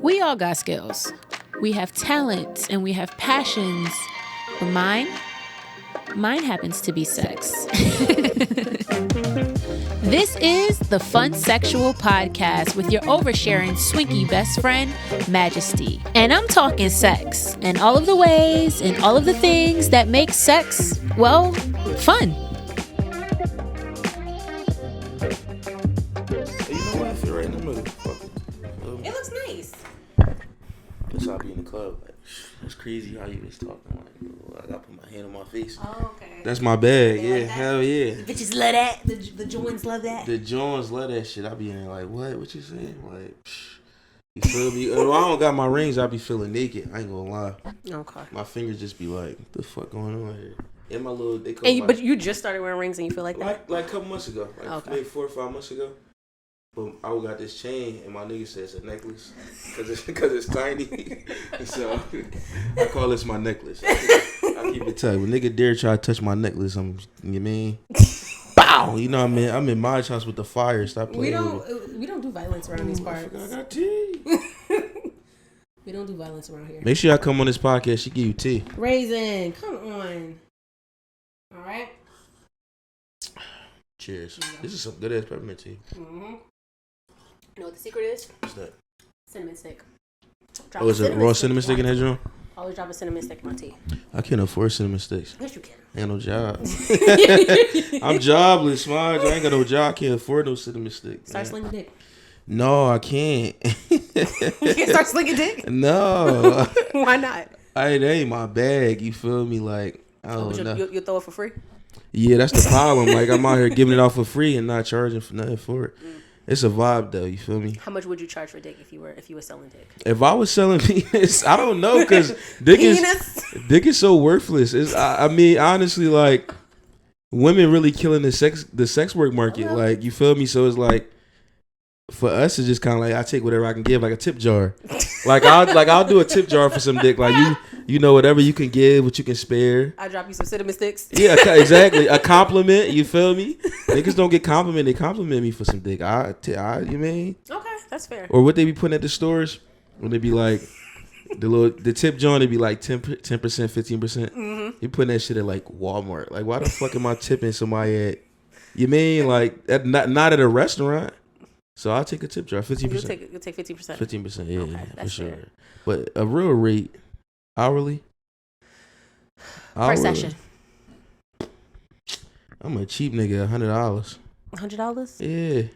We all got skills. We have talents and we have passions. But mine happens to be sex. This is the Funsexual podcast with your oversharing swinky best friend, Majesty. And I'm talking sex and all of the ways and all of the things that make sex, well, fun. Hey, you know what? I feel right in the middle. Fuck it. It looks nice. That's how I be in the club. Like, that's crazy how you was talking. Like, I gotta put my hand on my face. Oh, okay. That's my bag. They Yeah, like that? hell yeah. The bitches love that. The joints love that. The Jones love that shit. I be in there like, what you saying? Like, you feel me? If I don't got my rings, I be feeling naked. I ain't gonna lie. Okay. My fingers just be like, what the fuck going on here? And my little, they call And but you just started wearing rings and you feel like that? like a couple months ago. Like Okay. maybe 4 or 5 months ago. But I got this chain, and my nigga said it's a necklace because it's tiny. So I call this my necklace. I keep it tight. When nigga dare try to touch my necklace, you mean? Bow! You know what I mean? I'm in my house with the fire. Stop playing. We don't do violence around these parts. I got tea. We don't do violence around here. Make sure y'all come on this podcast. She give you tea. Raisin, come on. All right. Cheers. This is some good ass peppermint tea. Mm-hmm. You know what the secret is? What's that? Cinnamon stick. Oh, is it raw cinnamon stick in that joint? Always drop a cinnamon stick in my tea. I can't afford cinnamon sticks. Yes, you can. I ain't no job. I'm jobless, Smudge. I ain't got no job. I can't afford no cinnamon stick. Start slinging dick. No, I can't. You can't start slinging dick? No. Why not? That ain't my bag. You feel me? Like, I don't know. You'll throw it for free? Yeah, that's the problem. Like, I'm out here giving it off for free and not charging for nothing for it. It's a vibe, though. You feel me? How much would you charge for dick if you were selling dick? If I was selling penis, I don't know, because dick is so worthless. I mean, honestly, like, women really killing the sex work market. Like, you feel me? So it's like, for us, it's just kind of like I take whatever I can give, like a tip jar. I'll do a tip jar for some dick. Like you know, whatever you can give, what you can spare. I drop you some cinnamon sticks. Yeah, exactly. A compliment. You feel me? Niggas don't get complimented. They compliment me for some dick. You mean? Okay, that's fair. Or what they be putting at the stores when they be like the tip jar, they be like 10%, 15%. Mm-hmm. You putting that shit at like Walmart. Like, why the fuck am I tipping somebody at? You mean like not at a restaurant? So I'll take a tip jar, 15%. You'll take 50%. 15%, yeah, okay, for sure. Fair. But a real rate, hourly. Per session. I'm a cheap nigga, $100. $100? Yeah.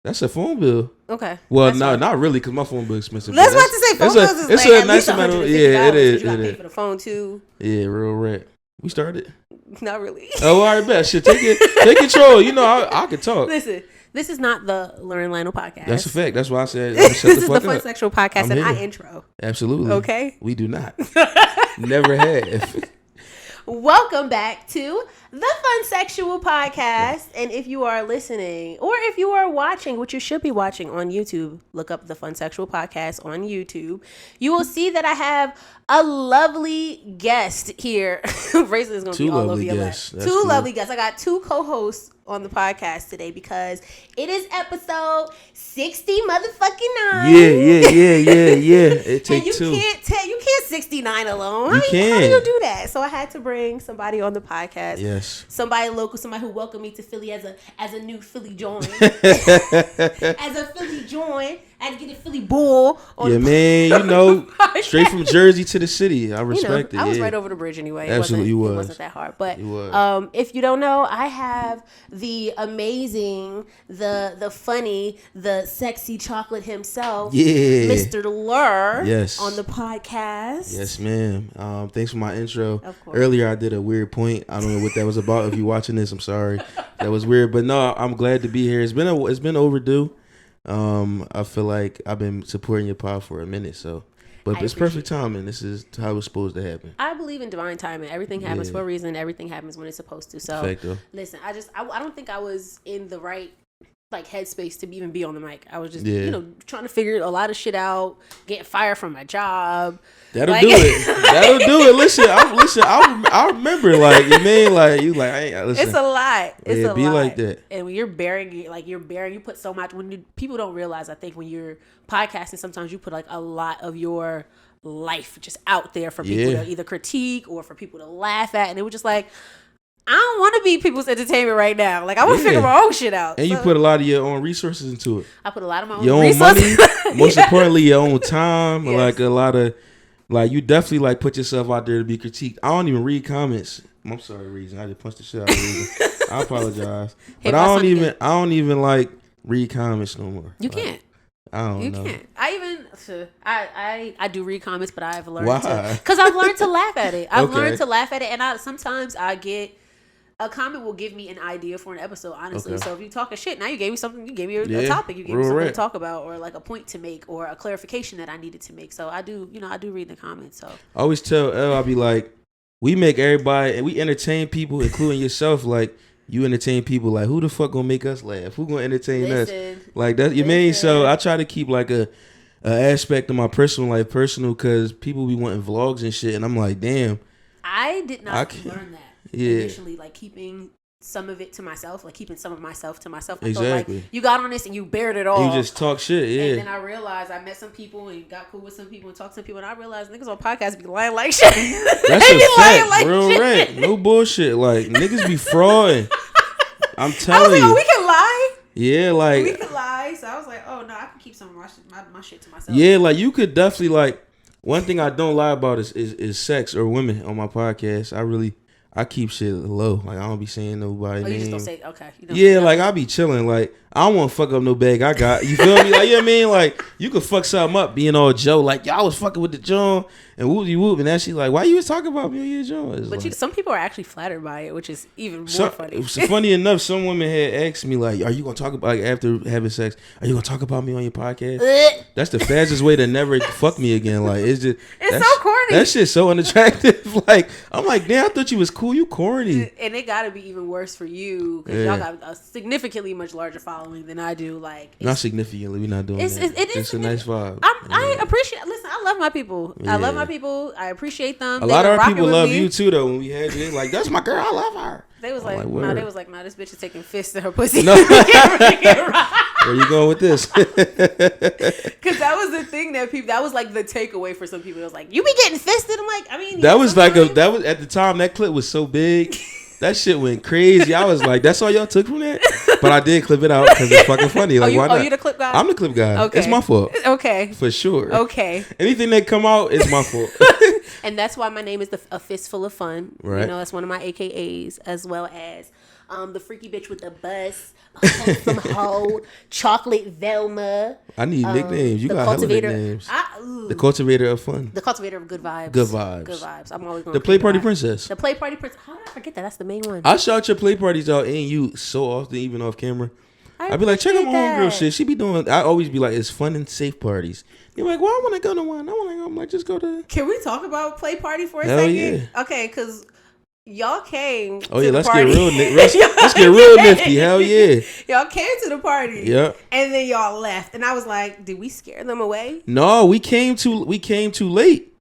That's a phone bill. Okay. Well, no, not really, because my phone bill is expensive. That's what to say. Phone bills is it's like a nice amount of, yeah, it is. You got to pay for the phone, too. Yeah, real rent. We started? Not really. Oh, all right, bet. Shit, take control. You know, I can talk. Listen. This is not the Ler and Lionel podcast. That's a fact. That's why I said this is the Funsexual podcast, and I intro. Absolutely. Okay. We do not. Never have. Welcome back to the Funsexual podcast. And if you are listening, or if you are watching, which you should be watching on YouTube, look up the Funsexual podcast on YouTube. You will see that I have a lovely guest here. Raisin is going to be all over your lap. Two lovely guests. I got two co-hosts on the podcast today because it is episode 60 motherfucking 9. Yeah. It takes two. You can't 69 alone. You can't. How do you do that? So I had to bring somebody on the podcast. Yes. Somebody local, somebody who welcomed me to Philly as a new Philly join. As a Philly join. I had to get a Philly bull on the man, you know, straight from Jersey to the city. I respect it. I was right over the bridge anyway. Absolutely, it wasn't that hard. But if you don't know, I have the amazing, the funny, the sexy chocolate himself, Mr. Ler, on the podcast. Yes, ma'am. Thanks for my intro. Of course. Earlier, I did a weird point. I don't know what that was about. If you're watching this, I'm sorry. That was weird. But no, I'm glad to be here. It's been overdue. I feel like I've been supporting your pod for a minute, but it's perfect timing. This is how it's supposed to happen. I believe in divine timing. Everything happens for a reason. Everything happens when it's supposed to. So Facto. Listen, I don't think I was in the right like headspace to even be on the mic. I was just trying to figure a lot of shit out, getting fired from my job. That'll do it. That'll do it. Listen. I remember. Like you mean, like you like. I ain't listen. It's a lot. It's a lot. Be like that. And when you're bearing, you put so much. People don't realize. I think when you're podcasting, sometimes you put like a lot of your life just out there for people to either critique or for people to laugh at, and it was just like, I don't want to be people's entertainment right now. Like I want to figure my own shit out. And you put a lot of your own resources into it. I put a lot of my your own resources. Money, most yes. importantly, your own time. Yes. Like a lot of, like you definitely like put yourself out there to be critiqued. I don't even read comments. I'm sorry, Reason. I just punched the shit out of Reason. I apologize, but I don't even like read comments no more. You can't. I don't know. You can't. I do read comments, but I've learned because I've learned to laugh at it. I've learned to laugh at it, and sometimes I get. A comment will give me an idea for an episode, honestly. Okay. So if you talking shit, now you gave me something. You gave me a topic. You gave me something to talk about, or like a point to make, or a clarification that I needed to make. So I do read the comments. So I always tell Elle, I'll be like, we make everybody, and we entertain people, including yourself. Like you entertain people. Like who the fuck gonna make us laugh? Who gonna entertain us? Like that. You mean? So I try to keep like a aspect of my personal life personal, because people be wanting vlogs and shit, and I'm like, damn. I did not learn that. Initially, like keeping some of it to myself, like keeping some of myself to myself. I thought, like, you got on this and you bared it all. You just talk shit, And then I realized I met some people and got cool with some people and talked to some people, and I realized niggas on podcasts be lying like shit. That's a fact, like real rant. No bullshit. Like niggas be frauding. I'm telling you. We can lie. Yeah, like we can lie. So I was like, oh no, I can keep some of my shit to myself. Yeah, like you could definitely like. One thing I don't lie about is sex or women on my podcast. I keep shit low. Like, I don't be saying nobody name. You just don't say, okay. Yeah, like, I be chilling. Like, I don't want to fuck up no bag I got. You feel me? Like, you know what I mean? Like, you could fuck something up being all Joe. Like, y'all was fucking with the John and whoop-de-whoop. And then she like, why you was talking about me on your John? But like, some people are actually flattered by it, which is even more funny. Funny enough, some women had asked me, like, are you going to talk about, like, after having sex, are you going to talk about me on your podcast? That's the fastest way to never fuck me again. Like, it's just. It's so corny. That shit's so unattractive. Like, I'm like, damn, I thought you was cool. You corny. And it got to be even worse for you, because y'all got a significantly much larger following than I do. Like, not significantly, we're not doing that. It's a nice vibe. I appreciate. Listen, I love my people. I love my people. I appreciate them. A lot of our people love you too, though. When we had you, like, that's my girl. I love her. They was like, nah, this bitch is taking fists to her pussy. No. Where you going with this? Because that was the thing that was like the takeaway for some people. It was like, you be getting fisted. I'm like, I mean, that was at the time that clip was so big. That shit went crazy. I was like, that's all y'all took from that? But I did clip it out because it's fucking funny. Like, why not? You the clip guy? I'm the clip guy. Okay. It's my fault. Okay. For sure. Okay. Anything that come out is my fault. And that's why my name is a Fistful of Fun. Right. You know, that's one of my AKAs, as well as the freaky bitch with the bus, wholesome hoe, chocolate Velma. I need nicknames. You got hella nicknames. The cultivator of fun. The cultivator of good vibes. Good vibes. Good vibes. I'm always going the play party princess. The play party princess. How did I forget that? That's the main one. I shout your play parties out and you so often, even off camera. I be like, check out my homegirl shit. She be doing. I always be like, it's fun and safe parties. You're like, well, I want to go to one. I want to go. I'm like, just go to. Can we talk about play party for a Hell second? Yeah. Okay, because y'all came. Oh yeah, let's party. get real. Let's get real nifty. Hell yeah. Y'all came to the party. Yep. And then y'all left, and I was like, did we scare them away? No, we came too late.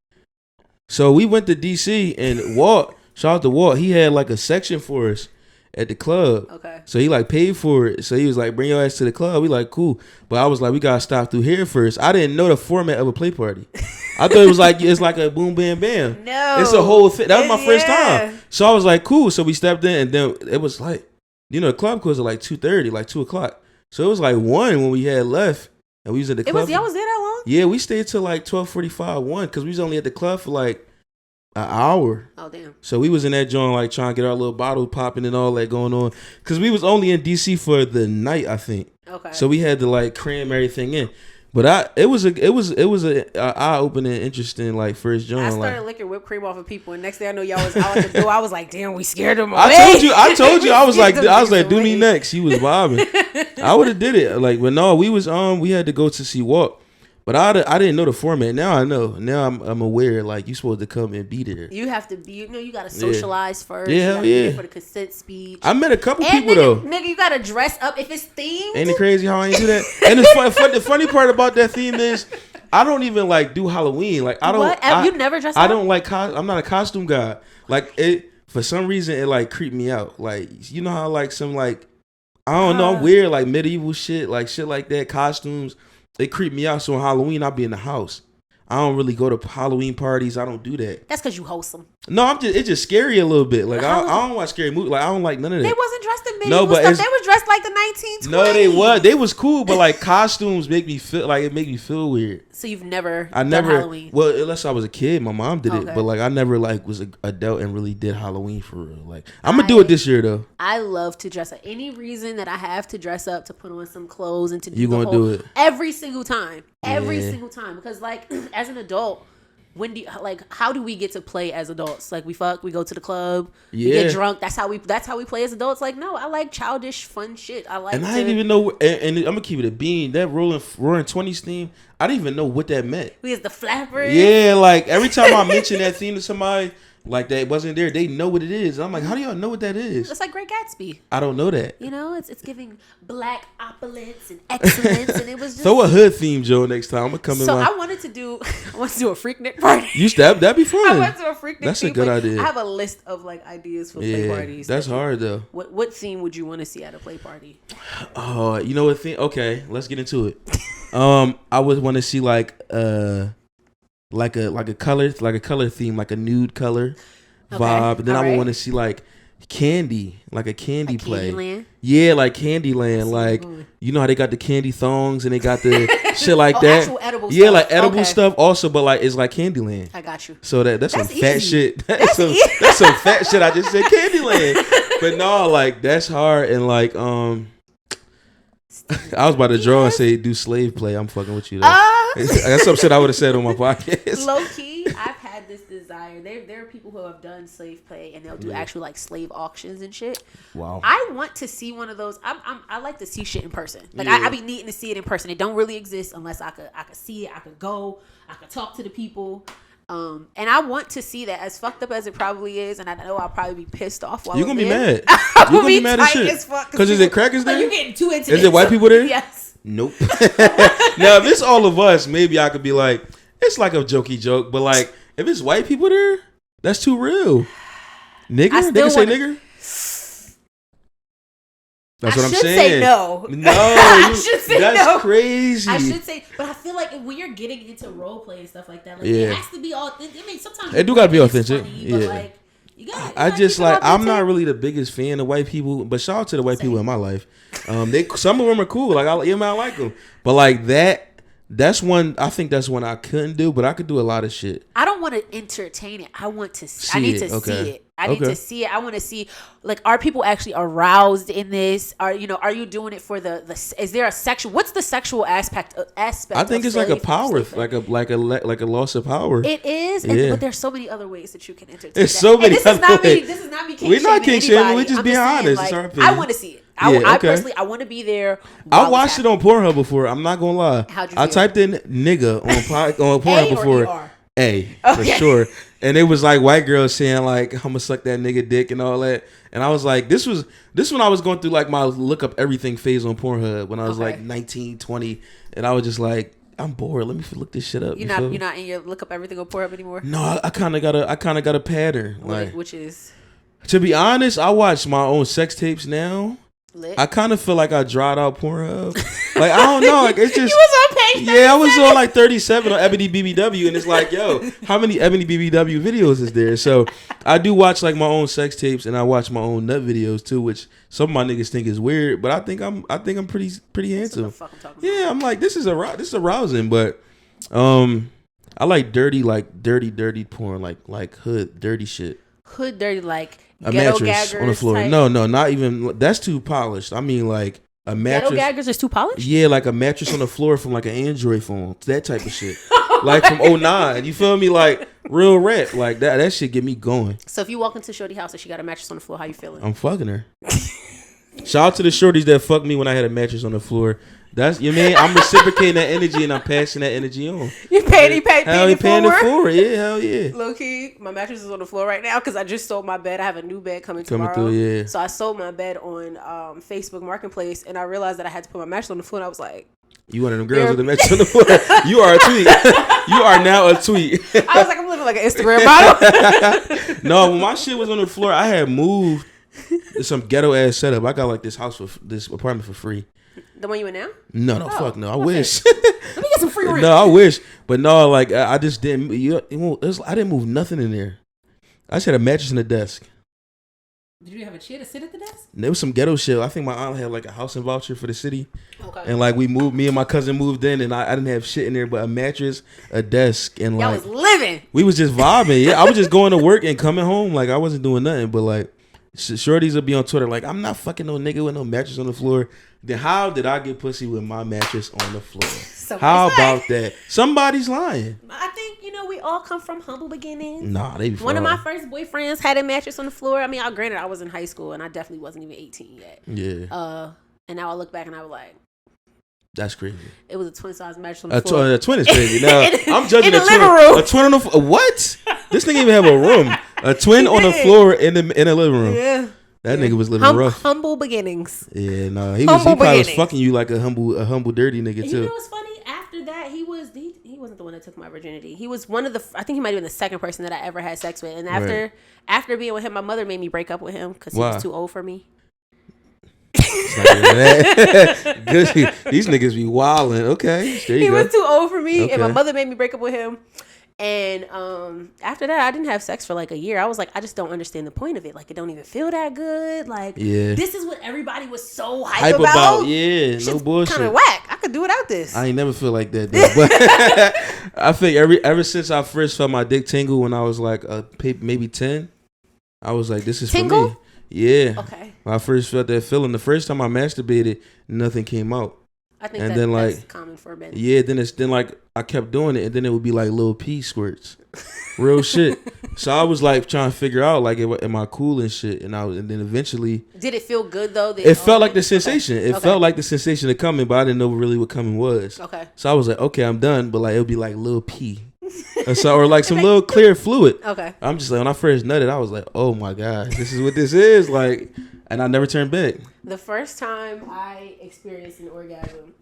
So we went to DC and Walt. Shout out to Walt. He had like a section for us at the club. Okay. So he like paid for it. So he was like, bring your ass to the club. We like, cool. But I was like, we gotta stop through here first. I didn't know the format of a play party. I thought it was like, it's like a boom, bam, bam. No. It's a whole thing. That was my first time. So I was like, cool. So we stepped in and then it was like, you know, the club closed at like 2:30, like 2 o'clock. So it was like 1 when we had left and we was at the club. Y'all was there that long? Yeah, we stayed till like 12:45, 1, because we was only at the club for like an hour. Oh damn! So we was in that joint like trying to get our little bottle popping and all that going on, because we was only in DC for the night, I think. Okay. So we had to like cram everything in, but it was a eye opening, interesting like first joint. I started licking whipped cream off of people, and next thing I know, y'all was out the door. I was like, damn, we scared them away. I told you, I was like, do me next. He was bobbing. I would have did it like, but no, we had to go to see Walt. But I didn't know the format. Now I know. Now I'm aware. Like you supposed to come and be there. You have to be. You got to socialize first. Yeah, hell yeah. For the consent speech. I met a couple people though. Nigga, you got to dress up if it's themed. Ain't it crazy how I ain't do that? And the funny part about that theme is I don't even like do Halloween. Like I don't. What? You never dress up? I don't like. I'm not a costume guy. Like it for some reason it like creeped me out. Like you know how like some like I don't know. I'm weird like medieval shit like that costumes. It creeped me out. So on Halloween, I'll be in the house. I don't really go to Halloween parties. I don't do that. That's because you wholesome. No, it's just scary a little bit. Like I don't watch scary movies. Like I don't like none of that. They wasn't dressed in medieval stuff. They was dressed like the 1920s. No, they was cool, but like costumes make me feel like it make me feel weird. So you've never done Halloween? Well, unless I was a kid, my mom did it, but like I never like was an adult and really did Halloween for real. Like I'm gonna do it this year though. I love to dress up. Any reason that I have to dress up to put on some clothes and to do you gonna do it every single time, single time because like as an adult. How do we get to play as adults? Like we fuck, we go to the club, we get drunk. That's how we play as adults. Like no, I like childish fun shit. I didn't even know. And I'm gonna keep it a bean. That Roaring 20s theme, I didn't even know what that meant. We is the flappers. Yeah, like every time I mention that theme to somebody. Like that wasn't there. They know what it is. I'm like, how do y'all know what that is? It's like Great Gatsby. I don't know that. You know, it's giving black opulence and excellence, and it was just throw a hood theme, Joe. Next time I'm gonna come in. So I wanted to do a Freaknik party. That'd be fun. I went to a Freaknik. That's a good idea. I have a list of like ideas for play parties. That's hard though. What theme would you want to see at a play party? Oh, you know what theme? Okay, let's get into it. I would want to see like a color theme, like a nude color vibe. And then I would want to see like candy, like a candy play. Candyland? Yeah, like Candyland. Like you know how they got the candy thongs and they got the shit like that. Actual edible yeah, stuff. Like edible stuff also, but like it's like Candyland. I got you. So that's some fat easy. shit. That's some fat shit. I just said Candyland. But no, like that's hard and like I was about to draw and say do slave play. I'm fucking with you though. That's some shit I would have said on my podcast. Low key, I've had this desire. There are people who have done slave play and they'll do actual like slave auctions and shit. Wow. I want to see one of those. I like to see shit in person. Like I be needing to see it in person. It don't really exist unless I could see it. I could go. I could talk to the people. And I want to see that, as fucked up as it probably is, and I know I'll probably be pissed off while you're gonna be mad. You're gonna be mad as shit. Because is it crackers there? Like, you getting too into Is it white people there? Yes. Nope. Now if it's all of us, maybe I could be like, it's like a jokey joke, but like if it's white people there, that's too real. Nigger? They can say nigger? That's what I'm saying. I should say no. No, I should say that's crazy. I should say, but I feel like when you're getting into role play and stuff like that, like it has to be authentic. I mean, sometimes it do gotta be authentic. Funny, but like you gotta. I just like I'm not really the biggest fan of white people, but shout out to the white people in my life. Some of them are cool. Like I like them, but like that. That's one. I think that's one I couldn't do, but I could do a lot of shit. I don't want to entertain it. I want to. I need to see it. I need to see it. I want to see, like, are people actually aroused in this? Are you doing it for the? Is there a sexual? What's the sexual aspect? I think it's like a power, like a loss of power. It is, but there's so many other ways that you can entertain. There's so many. This is not me. We're not king shaming. We're just being honest. Like, it's our opinion. I want to see it. I personally, I want to be there. I watched it on Pornhub before. I'm not gonna lie. I typed in nigga on Pornhub before. For sure. And it was like white girls saying like, I'm gonna suck that nigga dick and all that. And I was like, this when I was going through like my look up everything phase on Pornhub when I was like 19, 20. And I was just like, I'm bored. Let me look this shit up. You're not in your look up everything on Pornhub anymore? No, I kinda got a pattern. Which is? To be honest, I watch my own sex tapes now. Lit. I kind of feel like I dried out Pornhub. Like I don't know, like it's just. You was on page 37. Yeah, I was on like 37 on Ebony BBW, and it's like, yo, how many Ebony BBW videos is there? So I do watch like my own sex tapes, and I watch my own nut videos too, which some of my niggas think is weird, but I think I'm pretty handsome. That's what the fuck I'm talking about. I'm like this is arousing, but I like dirty porn, like hood dirty shit. Hood dirty like. A mattress on the floor. Type. No, not even. That's too polished. I mean, like a mattress. Ghetto gaggers is too polished? Yeah, like a mattress on the floor from like an Android phone. That type of shit. Like from 09. You feel me? Like real rap. Like that shit get me going. So if you walk into Shorty house and she got a mattress on the floor, how you feeling? I'm fucking her. Shout out to the shorties that fucked me when I had a mattress on the floor. That's you mean I'm reciprocating that energy and I'm passing that energy on. You paying it forward? Yeah, hell yeah. Low key, my mattress is on the floor right now because I just sold my bed. I have a new bed coming tomorrow. Yeah. So I sold my bed on Facebook Marketplace, and I realized that I had to put my mattress on the floor. And I was like, "You one of them girls with the mattress on the floor? You are a tweet. You are now a tweet." I was like, "I'm living like an Instagram model." No, when my shit was on the floor, I had moved to some ghetto ass setup. I got like this apartment for free. The one you in now? No, fuck no. I wish. Let me get some free rent. No, I wish, but no, like I just didn't. I didn't move nothing in there. I just had a mattress and a desk. Did you have a chair to sit at the desk? There was some ghetto shit. I think my aunt had like a housing voucher for the city. Okay. And like me and my cousin moved in, and I didn't have shit in there but a mattress, a desk, and y'all like was living. We was just vibing. Yeah, I was just going to work and coming home. Like I wasn't doing nothing. But like shorties will be on Twitter like, I'm not fucking no nigga with no mattress on the floor. Then how did I get pussy with my mattress on the floor? How about that? Somebody's lying. I think we all come from humble beginnings. Nah, they be One of my first boyfriends had a mattress on the floor. I mean, granted, I was in high school and I definitely wasn't even 18 yet. Yeah. And now I look back and I was like, that's crazy. It was a twin size mattress on the floor. A twin is crazy. Now I'm judging in the living room. A twin on the floor. What? This nigga even have a room. A twin on the floor in the living room. Yeah. That nigga was living rough. Humble beginnings. Yeah, no, he probably was fucking you like a humble dirty nigga too. You know what's funny? After that, he wasn't the one that took my virginity. He was one of the. I think he might have been the second person that I ever had sex with. And after being with him, my mother made me break up with him because he was too old for me. These niggas be wilding. Okay, he was too old for me, and my mother made me break up with him. And after that, I didn't have sex for like a year. I was like, I just don't understand the point of it. Like, it don't even feel that good. Like, this is what everybody was so hype about. Yeah, no bullshit. Kind of whack. I could do without this. I ain't never feel like that though. But I think ever since I first felt my dick tingle when I was like maybe 10, I was like, this is tingle? For me. Yeah. Okay. When I first felt that feeling, the first time I masturbated, nothing came out. I think that's common for men. Yeah, then like I kept doing it, and then it would be like little pee squirts, real shit. So I was like trying to figure out like, am I cool and shit? And then eventually, did it feel good though? It felt like the sensation. Okay. It felt like the sensation of coming, but I didn't know really what coming was. Okay. So I was like, okay, I'm done, but like it would be like little pee, or like some little clear fluid. Okay. I'm just like, when I first nutted, I was like, oh my god, this is what this is like. And I never turned back. The first time I experienced an orgasm,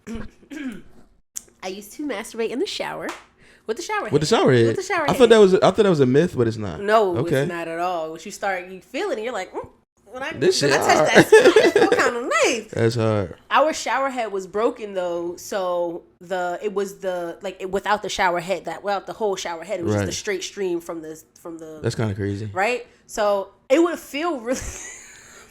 I used to masturbate in the shower with the shower head. With the shower head. I thought that was a myth, but it's not. No, it's not at all. Once you feel it, and you're like, when I touch that skin, it feel kind of nice. That's hard. Our shower head was broken though, so without the shower head, without the whole shower head, it was just a straight stream from the. That's kind of crazy, right? So it would feel really.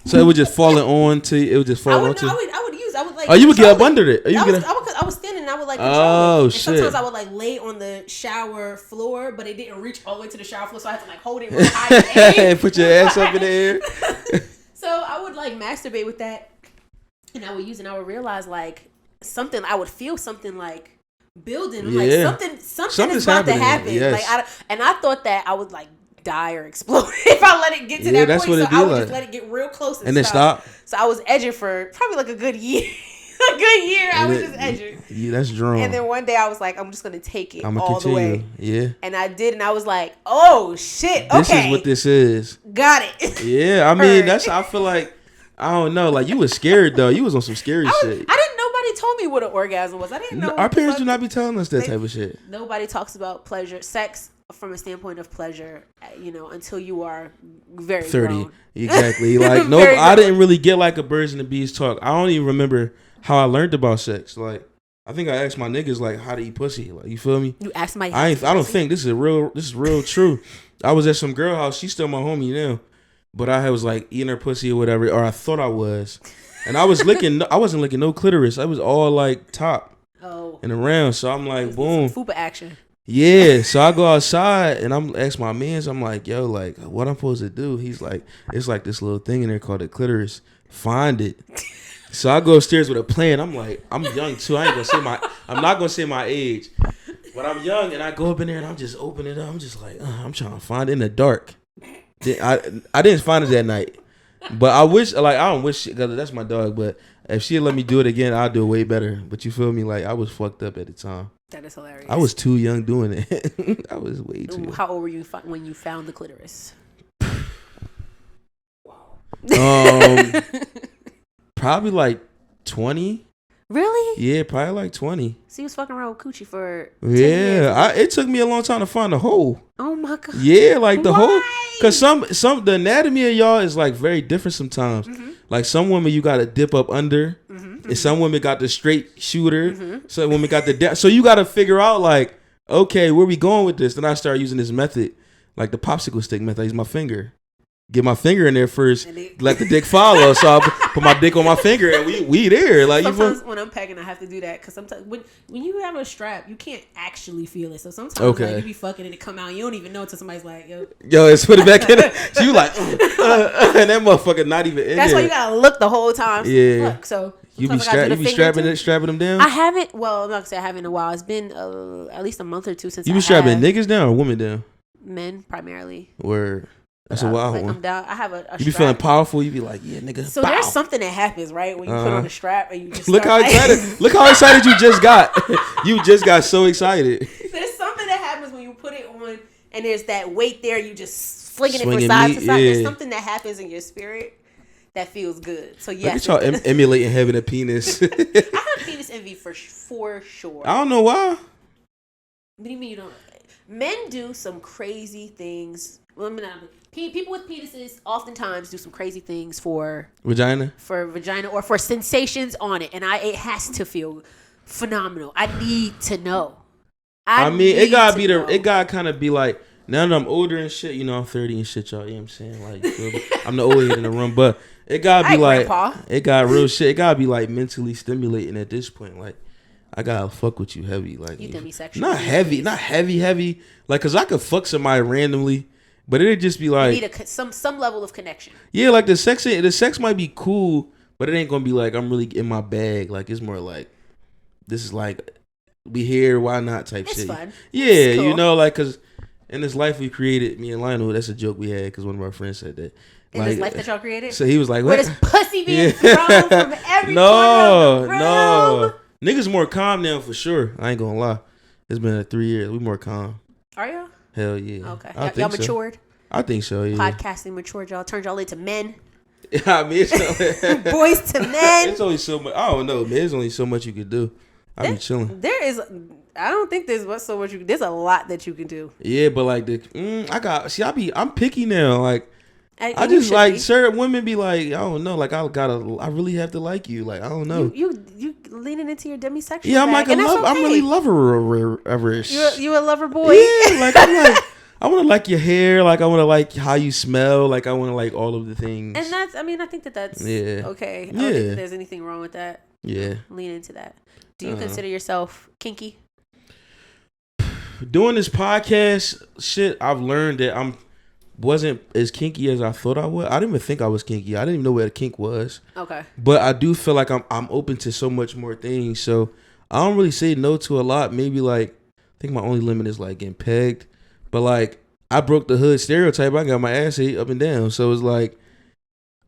So it would just fall on to it would just fall onto. I would like. Oh, you would get up under it. I was standing and I would like. Oh shit! And sometimes I would like lay on the shower floor, but it didn't reach all the way to the shower floor, so I had to like hold it real high and put your ass up in the air. So I would like masturbate with that, and I would use it. And I would realize like something. I would feel something like building. I'm like something is about to happen. Yes. Like I thought that I would like die or explode if I let it get to that that's point. What so I would just let it get real close and then stop. So I was edging for probably like a good year. I was just edging. Yeah, that's drunk. And then one day I was like, I'm just gonna take it all continue. The way. Yeah. And I did, and I was like, oh shit, okay. This is what this is. Got it. Yeah, I mean I feel like I don't know, like you was scared though. You was on some scary shit. Nobody told me what an orgasm was. I didn't know. Our parents do not be telling us that type of shit. Nobody talks about pleasure, sex. From a standpoint of pleasure, until you are very 30, grown. Exactly. Like no, I didn't really get like a birds and the bees talk. I don't even remember how I learned about sex. Like I think I asked my niggas like how to eat pussy. Like you feel me? You asked my. I don't think this is real true. I was at some girl house. She's still my homie now, but I was like eating her pussy or whatever, or I thought I was, and I was licking. I wasn't licking no clitoris. I was all like top. Oh. And around. So I'm like, boom. Fupa action. Yeah, so I go outside and I'm ask my mans, I'm like, yo, like, what I'm supposed to do? He's like, it's like this little thing in there called a clitoris. Find it. So I go upstairs with a plan. I'm like, I'm young too. I'm not gonna say my age, but I'm young and I go up in there and I'm just opening it up. I'm just like, I'm trying to find it in the dark. I didn't find it that night. But I wish, like, I don't wish, because that's my dog, but if she let me do it again, I'll do it way better. But you feel me? Like, I was fucked up at the time. That is hilarious. I was too young doing it. I was way too young. How old were you when you found the clitoris? Probably like 20. Really? Yeah, probably like 20. So you was fucking around with coochie for 10 years. It took me a long time to find the hole. Oh my god. Yeah, like the Why? hole, cause some the anatomy of y'all is like very different sometimes. Mm-hmm. Like some women you gotta dip up under, and some women got the straight shooter. Mm-hmm. Some women got the so you gotta figure out like, okay, where we going with this? Then I start using this method, like the popsicle stick method. I use my finger. Get my finger in there first, let the dick follow. So I put my dick on my finger and we there. Like sometimes when I'm packing, I have to do that because sometimes when you have a strap, you can't actually feel it. So sometimes like, you be fucking and it come out, and you don't even know until somebody's like, yo, it's put it back in. So you like, and that motherfucker not even in That's there. why you gotta look the whole time. Yeah. So you be strapping them down. I haven't. Well, I'm not gonna say I haven't in a while. It's been at least a month or two since. You be strapping niggas down or women down? Men primarily. Word. That's a wild one. I'm down. I have a you be feeling powerful. You be like, yeah, nigga. So there's something that happens, right, when you put on the strap and you just look how excited you just got. You just got so excited. There's something that happens when you put it on, and there's that weight there. You just flinging it from side to side. Yeah. There's something that happens in your spirit that feels good. So yes, look at y'all emulating having a penis. I have penis envy for sure. I don't know why. What do you mean you don't? Men do some crazy things. Well, I mean, people with penises oftentimes do some crazy things for vagina or for sensations on it, and it has to feel phenomenal. I need to know. I mean, it gotta kind of be like, now that I'm older and shit, you know, I'm 30 and shit, y'all. You know what I'm saying? Like, I'm the old head in the room, but it gotta be like, Grandpa. It got real shit. It gotta be like mentally stimulating at this point. Like, I gotta fuck with you heavy, like you demisexual. Not heavy. Like, cause I could fuck somebody randomly. But it'd just be like, you need some level of connection. Yeah, like the sex might be cool, but it ain't gonna be like I'm really in my bag. Like it's more like this is like we here, why not type it's shit. Fun. Yeah, it's cool. You know, like because in this life we created, me and Lionel. That's a joke we had because one of our friends said that. In this life that y'all created. So he was like, "What is pussy being thrown from every corner of the room?" No, niggas more calm now for sure. I ain't gonna lie. It's been 3 years. We more calm. Are y'all? Hell yeah. Okay. Y'all matured? I think so, yeah. Podcasting matured y'all. Turned y'all into men. I mean, boys to men. It's only so much. I don't know, man. There's only so much you could do. I be chilling. There is. I don't think there's so much. There's a lot that you can do. Yeah, but like I'm picky now. Like I just like certain women be like, I don't know. Like I really have to like you. Like I don't know. You leaning into your demisexual. Yeah, I'm bag, like I'm really lover-ish. You a lover boy? Yeah, like I'm like. I want to like your hair, like I want to like how you smell, like I want to like all of the things. And that's, I think that's okay. I don't think that there's anything wrong with that. Yeah. Lean into that. Do you consider yourself kinky? Doing this podcast shit, I've learned that I wasn't as kinky as I thought I would. I didn't even think I was kinky. I didn't even know where the kink was. Okay. But I do feel like I'm open to so much more things. So I don't really say no to a lot. Maybe like, I think my only limit is like getting pegged. But like I broke the hood stereotype. I got my ass ate up and down. So it's like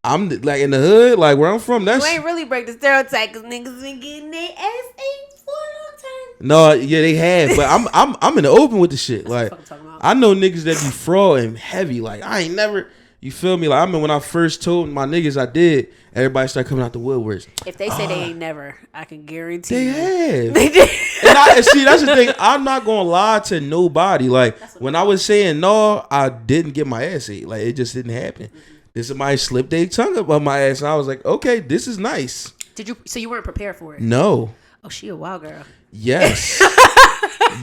I'm like in the hood, like where I'm from. That's you ain't really break the stereotype because niggas been getting their ass ate for a long time. No, yeah, they have. But I'm in the open with the shit. Like I know niggas that be fraud and heavy. Like I ain't never. You feel me? Like I mean, when I first told my niggas I did, everybody started coming out the woodworks. If they say they ain't never, I can guarantee they have. They did. And see, that's the thing. I'm not gonna lie to nobody. Like when I was saying no, I didn't get my ass ate. Like it just didn't happen. Then somebody slipped their tongue up on my ass, and I was like, okay, this is nice. Did you? So you weren't prepared for it? No. Oh, she a wild girl. Yes.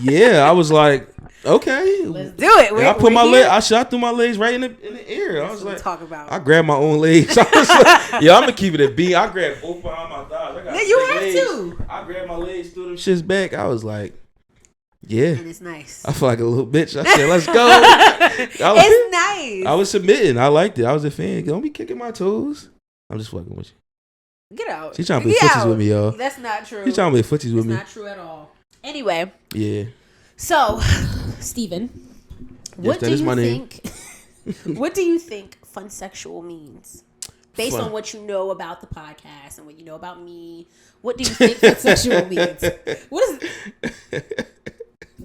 Yeah, I was like, okay, let's do it. I put my leg. I shot through my legs right in the air. I was like, talk about. I grabbed my own legs. I was like, yeah, I'm gonna keep it a beat. I grabbed both behind my thighs. I got you have legs. to. I grabbed my legs, threw them shits back. I was like, yeah, and it's nice. I feel like a little bitch. I said, let's go. It's nice. I was submitting. I liked it. I was a fan. Don't be kicking my toes. I'm just fucking with you. Get out. She trying to play footsies with me, y'all. That's not true. She trying to play footsies with me. That's not true at all. Anyway. Yeah. So, Steven, what do you think? What do you think funsexual means? based on what you know about the podcast and what you know about me, what do you think funsexual means? What is?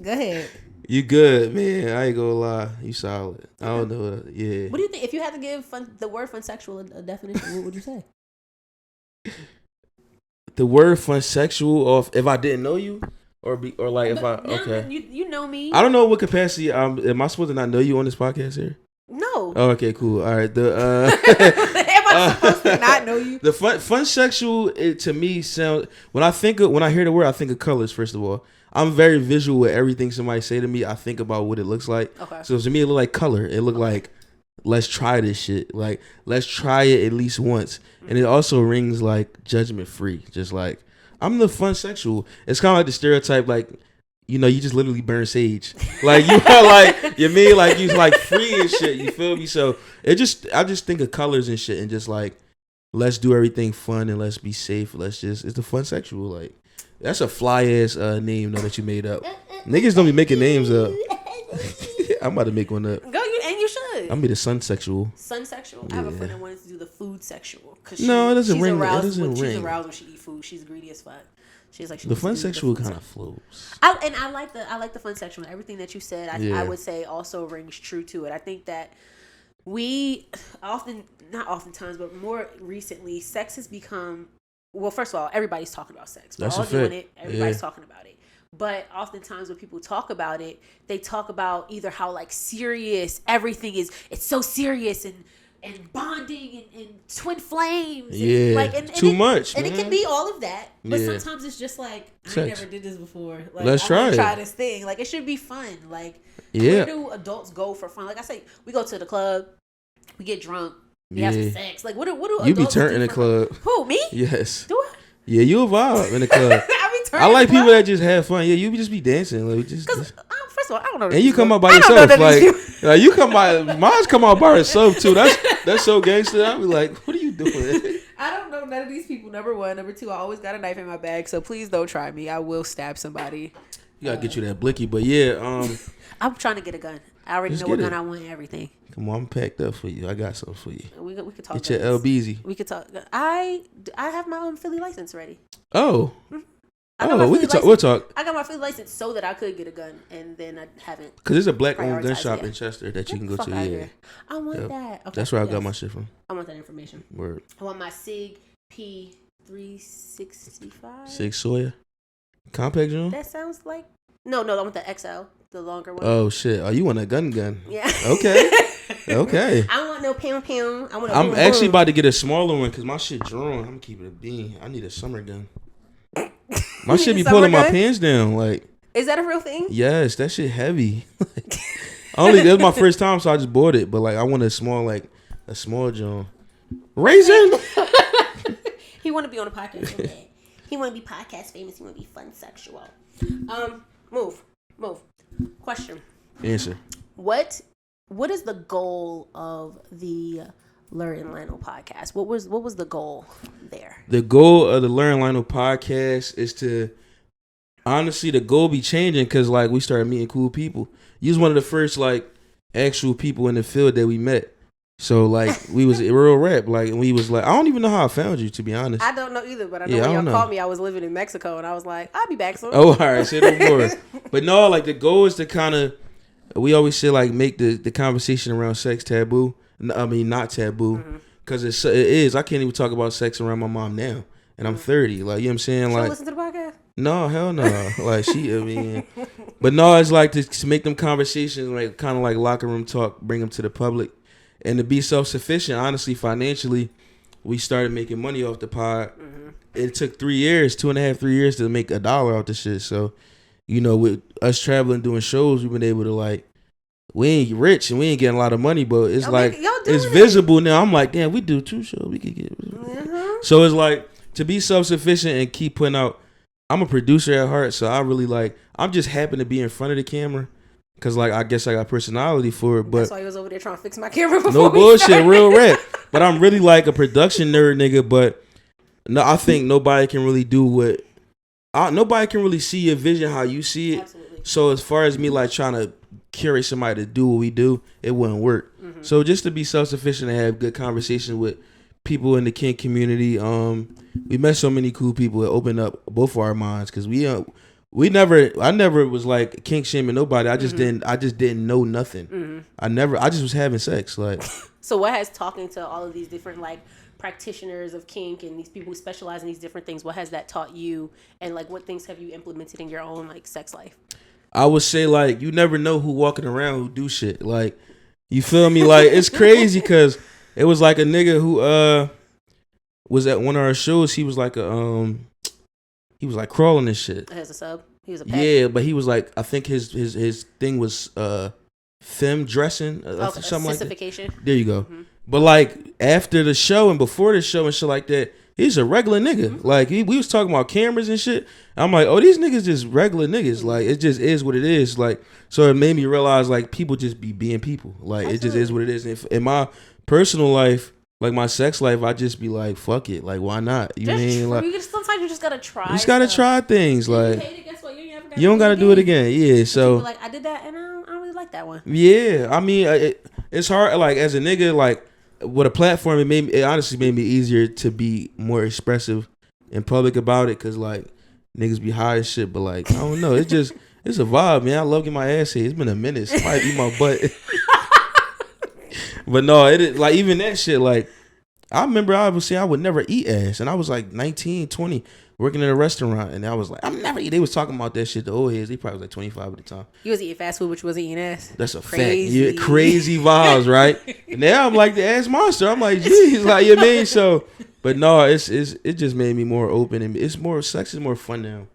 Go ahead. You good, man. I ain't gonna lie. You solid. I don't know. Yeah. What do you think? If you had to give the word funsexual a definition, what would you say? The word funsexual, or if I didn't know you, or like if I okay. You know me. I don't know what capacity. Am I supposed to not know you on this podcast here? No. Oh, okay, cool. All right. Am I supposed to not know you? The funsexual, it to me sounds when I hear the word, I think of colors. First of all, I'm very visual with everything somebody say to me. I think about what it looks like. Okay. So to me, it look like color. It look like let's try this shit. Like let's try it at least once. And it also rings like judgment free. Just like I'm the funsexual. It's kind of like the stereotype, like. You know, you just literally burn sage. Like, you are like, you mean, like, you like free and shit. You feel me? So, I just think of colors and shit and just like, let's do everything fun and let's be safe. It's the funsexual. Like, that's a fly ass name, though, that you made up. Niggas don't be making names up. I'm about to make one up. Go, and you should. I'm be the sunsexual. Sunsexual? Yeah. I have a friend that wanted to do the food sexual. No, it doesn't ring. She's aroused when she eats food. She's greedy as fuck. She's like the funsexual kind of flows. I like the funsexual. Everything that you said, I would say also rings true to it. I think that we not oftentimes, but more recently, sex has become. Well, first of all, everybody's talking about sex. We're all doing it. Everybody's talking about it. But oftentimes when people talk about it, they talk about either how like serious everything is. It's so serious and bonding and twin flames. And like, too much. And it can be all of that. But sometimes it's just like, I never did this before. Like, let's try this thing. Like, it should be fun. Like, where do adults go for fun? Like I say, we go to the club, we get drunk, we have some sex. Like, what do adults you be turned in the club? Who, me? Yes. Do I? Yeah, you a vibe in the club. I like people that just have fun. Yeah, you just be dancing. Like, just first of all, I don't know. And you come out by yourself. Like you come by. Mine's come out by herself too. That's so gangster. I be like, what are you doing? I don't know none of these people. Number one, number two. I always got a knife in my bag, so please don't try me. I will stab somebody. You gotta get you that blicky, but yeah. I'm trying to get a gun. I already know what gun I want and everything. Come on, I'm packed up for you. I got something for you. We could talk. Get your LBZ. We could talk. I have my own Philly license ready. Oh. We'll talk. I got my Philly license so that I could get a gun, and then I haven't. Because there's a black-owned gun shop in Chester that you can go to. Yeah, I want that. Okay, that's where I got my shit from. I want that information. Word. I want my Sig P365. Sig Sawyer. Compact Joe? That sounds like no. I want the XL, the longer one. Oh shit! Oh, you want a gun? Yeah. Okay. Okay. I don't want no pound. I'm actually about to get a smaller one because my shit drawn. I'm keeping it a bean. I need a summer gun. My shit be pulling my pants down. Like, is that a real thing? Yes, that shit heavy. That's my first time, so I just bought it. But like, I want a small John. Raisin. He want to be on a podcast. Okay. He want to be podcast famous. He want to be funsexual. Move. Question. Answer. What is the goal of the Ler and Lionel podcast? What was the goal there? The goal of the Ler and Lionel podcast is to, honestly, the goal be changing because like we started meeting cool people. You was one of the first like actual people in the field that we met. So like we was real rap. Like we was like, I don't even know how I found you, to be honest. I don't know either, but I know when y'all called me, I was living in Mexico and I was like, I'll be back soon. Oh, all right, say no more. But no, like the goal is to kind of, we always say like make the conversation around sex taboo. I mean, not taboo, because it is. I can't even talk about sex around my mom now, and I'm 30. Like, you know what I'm saying? She'll like, listen to the podcast? No, hell no. Like, but no, it's like to make them conversations, like, kind of like locker room talk, bring them to the public, and to be self-sufficient. Honestly, financially, we started making money off the pod. It took 3 years, 2.5, 3 years to make $1 off the shit. So, you know, with us traveling, doing shows, we've been able to, like, we ain't rich and we ain't getting a lot of money, but it's it's visible now. I'm like, damn, we do 2 shows. We could get. So it's like to be self-sufficient and keep putting out. I'm a producer at heart, so I really like. I'm just happy to be in front of the camera because, like, I guess I got personality for it. But that's why he was over there trying to fix my camera. Before no bullshit, real rap. But I'm really like a production nerd, nigga. But no, I think nobody can really do what. Nobody can really see your vision how you see it. Absolutely. So as far as me like trying to curate somebody to do what we do, it wouldn't work. So just to be self-sufficient and have good conversations with people in the kink community. We met so many cool people. It opened up both of our minds because I never was like kink shaming nobody. I just didn't know nothing. I just was having sex. Like, so what has talking to all of these different like practitioners of kink and these people who specialize in these different things, what has that taught you, and like what things have you implemented in your own like sex life? I would say like you never know who walking around who do shit. Like, you feel me? Like, it's crazy because it was like a nigga who was at one of our shows. He was like he was like crawling and shit. As a sub, he was a pet. Yeah, but he was like, I think his thing was femme dressing, something like that. There you go. But like after the show and before the show and shit like that, he's a regular nigga. Like we was talking about cameras and shit. I'm like, oh, these niggas just regular niggas. Like, it just is what it is. Like, so it made me realize like people just be being people. Like, Absolutely. It just is what it is. And in my personal life, like my sex life, I just be like, fuck it. Like, why not? You mean like sometimes you just gotta try. You just gotta try things. Like, you hate it, guess what? You don't gotta do it again. Yeah. So like I did that and I don't really like that one. Yeah, I mean, it's hard. Like as a nigga, like with a platform, it honestly made me easier to be more expressive in public about it. Cause like niggas be high as shit, but like I don't know. It's just it's a vibe, man. I love getting my ass hit. It's been a minute. Somebody eat my butt. But no, it like even that shit. Like I remember I was saying I would never eat ass, and I was like 19, 20. Working in a restaurant, and I was like, I'm never eating. They was talking about that shit. The old heads, they probably was like 25 at the time. You was eating fast food, but you wasn't eating ass. That's a crazy fact. Yeah, crazy vibes, right? And now I'm like the ass monster. I'm like, geez, like, you know what I mean? So, but no, it just made me more open, and sex is more fun now.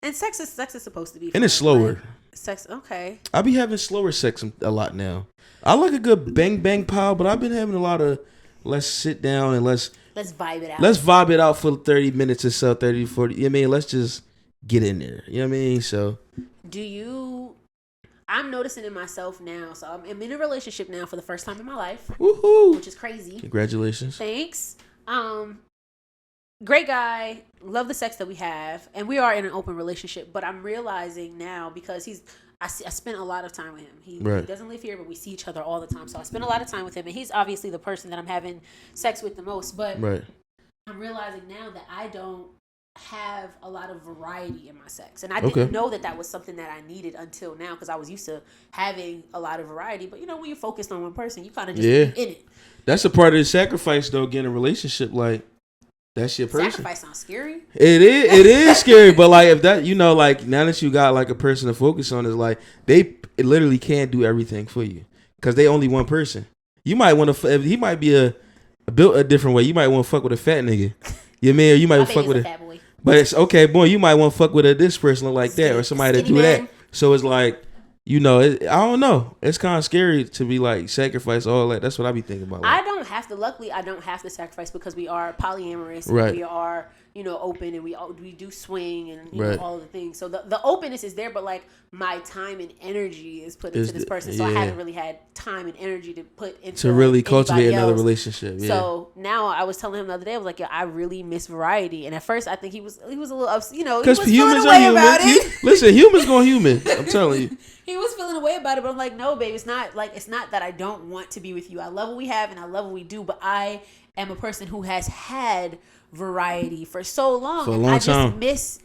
And sex is supposed to be fun. And it's slower. Like, sex, okay. I be having slower sex a lot now. I like a good bang bang pow, but I've been having a lot of let's sit down and let's vibe it out. Let's vibe it out for 30 minutes or so, 30, 40. You know what I mean? Let's just get in there. You know what I mean? So, I'm noticing in myself now. So I'm in a relationship now for the first time in my life. Woohoo! Which is crazy. Congratulations. Thanks. Great guy. Love the sex that we have. And we are in an open relationship. But I'm realizing now because I spent a lot of time with him. He doesn't live here, but we see each other all the time. So I spend a lot of time with him, and he's obviously the person that I'm having sex with the most. But I'm realizing now that I don't have a lot of variety in my sex, and I didn't know that was something that I needed until now because I was used to having a lot of variety. But when you're focused on one person, you kind of just in it. That's a part of the sacrifice, though. Getting a relationship like. That's your person. Sacrifice sounds scary. It is scary, but like if that, like now that you got like a person to focus on, is like it literally can't do everything for you because they only one person. You might want to. He might be built a different way. You might want to fuck with a fat nigga. You mean? Or you might fuck with a fat boy. But it's okay, boy. You might want to fuck with this person look like that, or somebody that do that. So it's like. I don't know. It's kind of scary to be like sacrifice all that. That's what I be thinking about. Like. Luckily, I don't have to sacrifice because we are polyamorous. Right. And we are, open and we do swing and know, all of the things. So the openness is there, but like my time and energy is put into this person. So I haven't really had time and energy to put into to really cultivate another relationship. Yeah. So now I was telling him the other day, I was like, I really miss variety. And at first I think he was a little upset, because humans are human. Listen, humans going human. I'm telling you. He was feeling away about it, but I'm like, no, babe, it's not that I don't want to be with you. I love what we have and I love what we do, but I am a person who has had variety for so long. For a long time. I just miss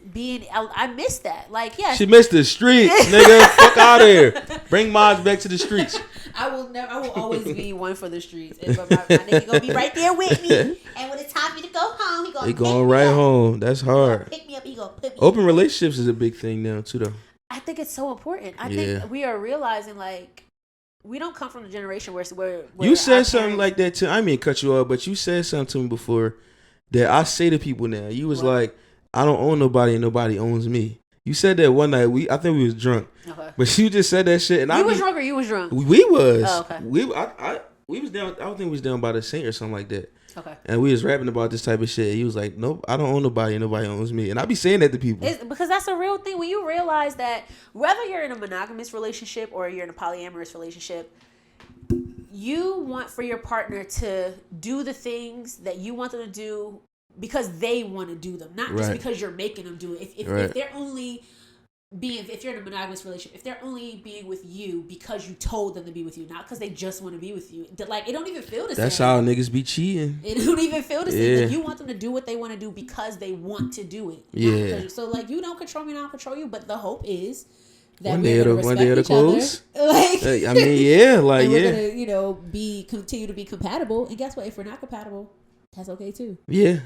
I miss that. Like, yeah. She missed the streets, nigga. Fuck out of here. Bring mods back to the streets. I will always be one for the streets. But my nigga gonna be right there with me. And when it's time for me to go home, he going right home. That's hard. Pick me up, he gonna put me Open relationships is a big thing now too, though. I think it's so important. I think we are realizing like we don't come from the generation where you said something like that too. I mean, cut you off, but you said something to me before that I say to people now. You was like, I don't own nobody and nobody owns me. You said that one night. I think we was drunk, but you just said that shit. And you was drunk or you was drunk? We was. Oh, okay. We was down. I don't think we was down by the Saint or something like that. Okay. And we was rapping about this type of shit. He was like, "Nope, I don't own nobody, and nobody owns me." And I be saying that to people. Because that's a real thing. When you realize that whether you're in a monogamous relationship or you're in a polyamorous relationship, you want for your partner to do the things that you want them to do because they want to do them, not just because you're making them do it. If they're only if you're in a monogamous relationship, if they're only being with you because you told them to be with you, not because they just want to be with you, like it don't even feel the same. That's how niggas be cheating. It don't even feel the same. Like, you want them to do what they want to do because they want to do it. Yeah. So like, you don't control me, I don't control you, but the hope is that one we're day gonna respect each close. other. Like, I mean, yeah, like and we're gonna, continue to be compatible. And guess what? If we're not compatible, that's okay too. Yeah.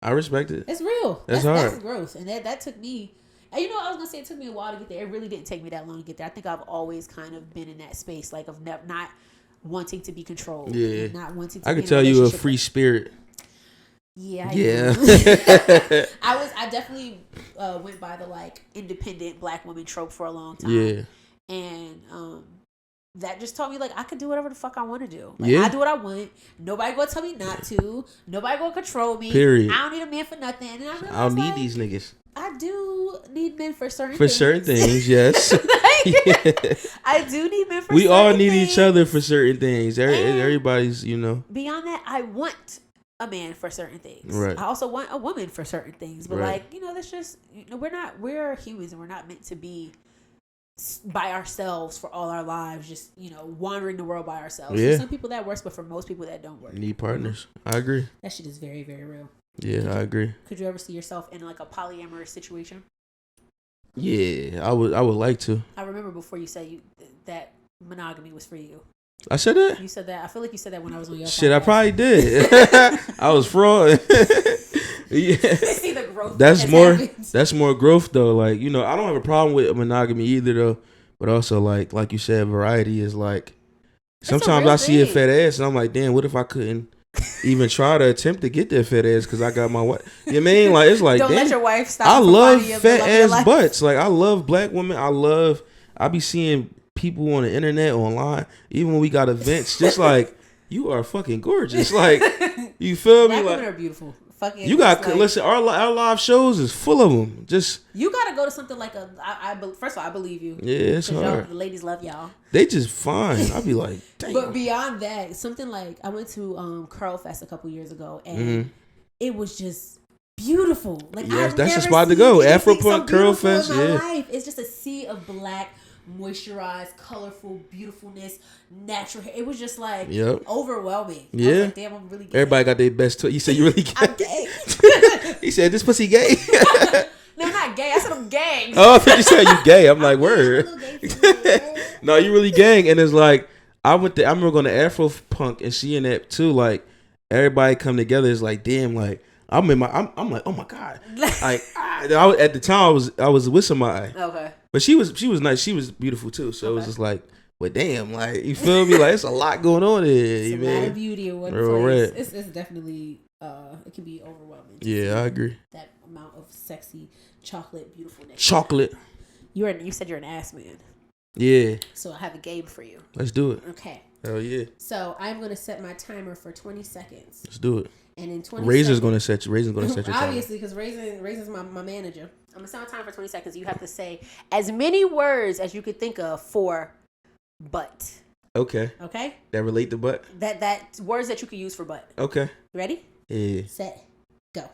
I respect it. It's real. That's hard. That's growth, and that took me. And I was gonna say it took me a while to get there. It really didn't take me that long to get there. I think I've always kind of been in that space, like of not wanting to be controlled. Yeah, not wanting to. I could tell you a free spirit. Yeah. I definitely went by the like independent black woman trope for a long time. Yeah, and that just taught me like I could do whatever the fuck I want to do. Like, I do what I want. Nobody gonna tell me not to. Nobody gonna control me. Period. I don't need a man for nothing. And I don't need these niggas. I do need men for certain things. For certain things, yes. I do need men for certain things. We all need each other for certain things. Everybody's, Beyond that, I want a man for certain things. Right. I also want a woman for certain things. But right. that's just, we're humans and we're not meant to be by ourselves for all our lives, just, wandering the world by ourselves. Yeah. For some people that works, but for most people that don't work. You need partners. I agree. That shit is very, very real. Yeah, I agree. Could you ever see yourself in like a polyamorous situation? Yeah, I would like to. I remember before you said that monogamy was for you. I said that? You said that. I feel like you said that when I was on your shit, podcast. I probably did. I was fraud. Yeah. See the growth That's more growth though. Like, I don't have a problem with monogamy either though. But also like you said, variety is like sometimes I see a fat ass and I'm like, damn, what if I couldn't even try to attempt to get that fat ass because I got my wife. You know what I mean? Like, it's like, don't damn, let your wife stop. I love fat ass butts. Like, I love black women. I be seeing people on the internet, online, even when we got events, just like, you are fucking gorgeous. Like, you feel me? Black like, women are beautiful. Fucking, you got listen. Our live shows is full of them. Just you gotta go to something like first of all, I believe you. Yeah, it's hard. The ladies love y'all. They just fine. I'd be like, damn. But beyond that, something like I went to Curl Fest a couple years ago, and it was just beautiful. Like, yes, that's the spot to go. Afro Punk Curl Fest. Life. It's just a sea of black, moisturized, colorful beautifulness, natural hair. It was just like overwhelming. Yeah. I was like, damn, I'm really gay. Everybody got their best. You said you really gay. I'm gay. He said this pussy gay. No, I'm not gay. I said I'm gang. Oh, I thought you said you gay. I'm like, word. No, you really gang. And it's like, I remember going to Afro Punk and seeing that too. Like, everybody come together. It's like, damn, like, I'm like, oh my God. Like, at the time I was with somebody. Okay. But she was nice. She was beautiful too. So it was just like, well, damn, like, you feel me? Like, it's a lot going on here. It's a lot of beauty in one place. It's definitely it can be overwhelming. Yeah, I agree. That amount of sexy chocolate beautifulness. Chocolate. You said you're an ass man. Yeah. So I have a game for you. Let's do it. Okay. Hell yeah. So I'm gonna set my timer for 20 seconds. Let's do it. And in 20 Raisin's seconds, gonna set your timer. Obviously, because Raisin's my manager. I'm gonna set my timer for 20 seconds. You have to say as many words as you could think of for butt. Okay. Okay. That relate to butt? That words that you could use for butt. Okay. Ready? Yeah. Set. Go.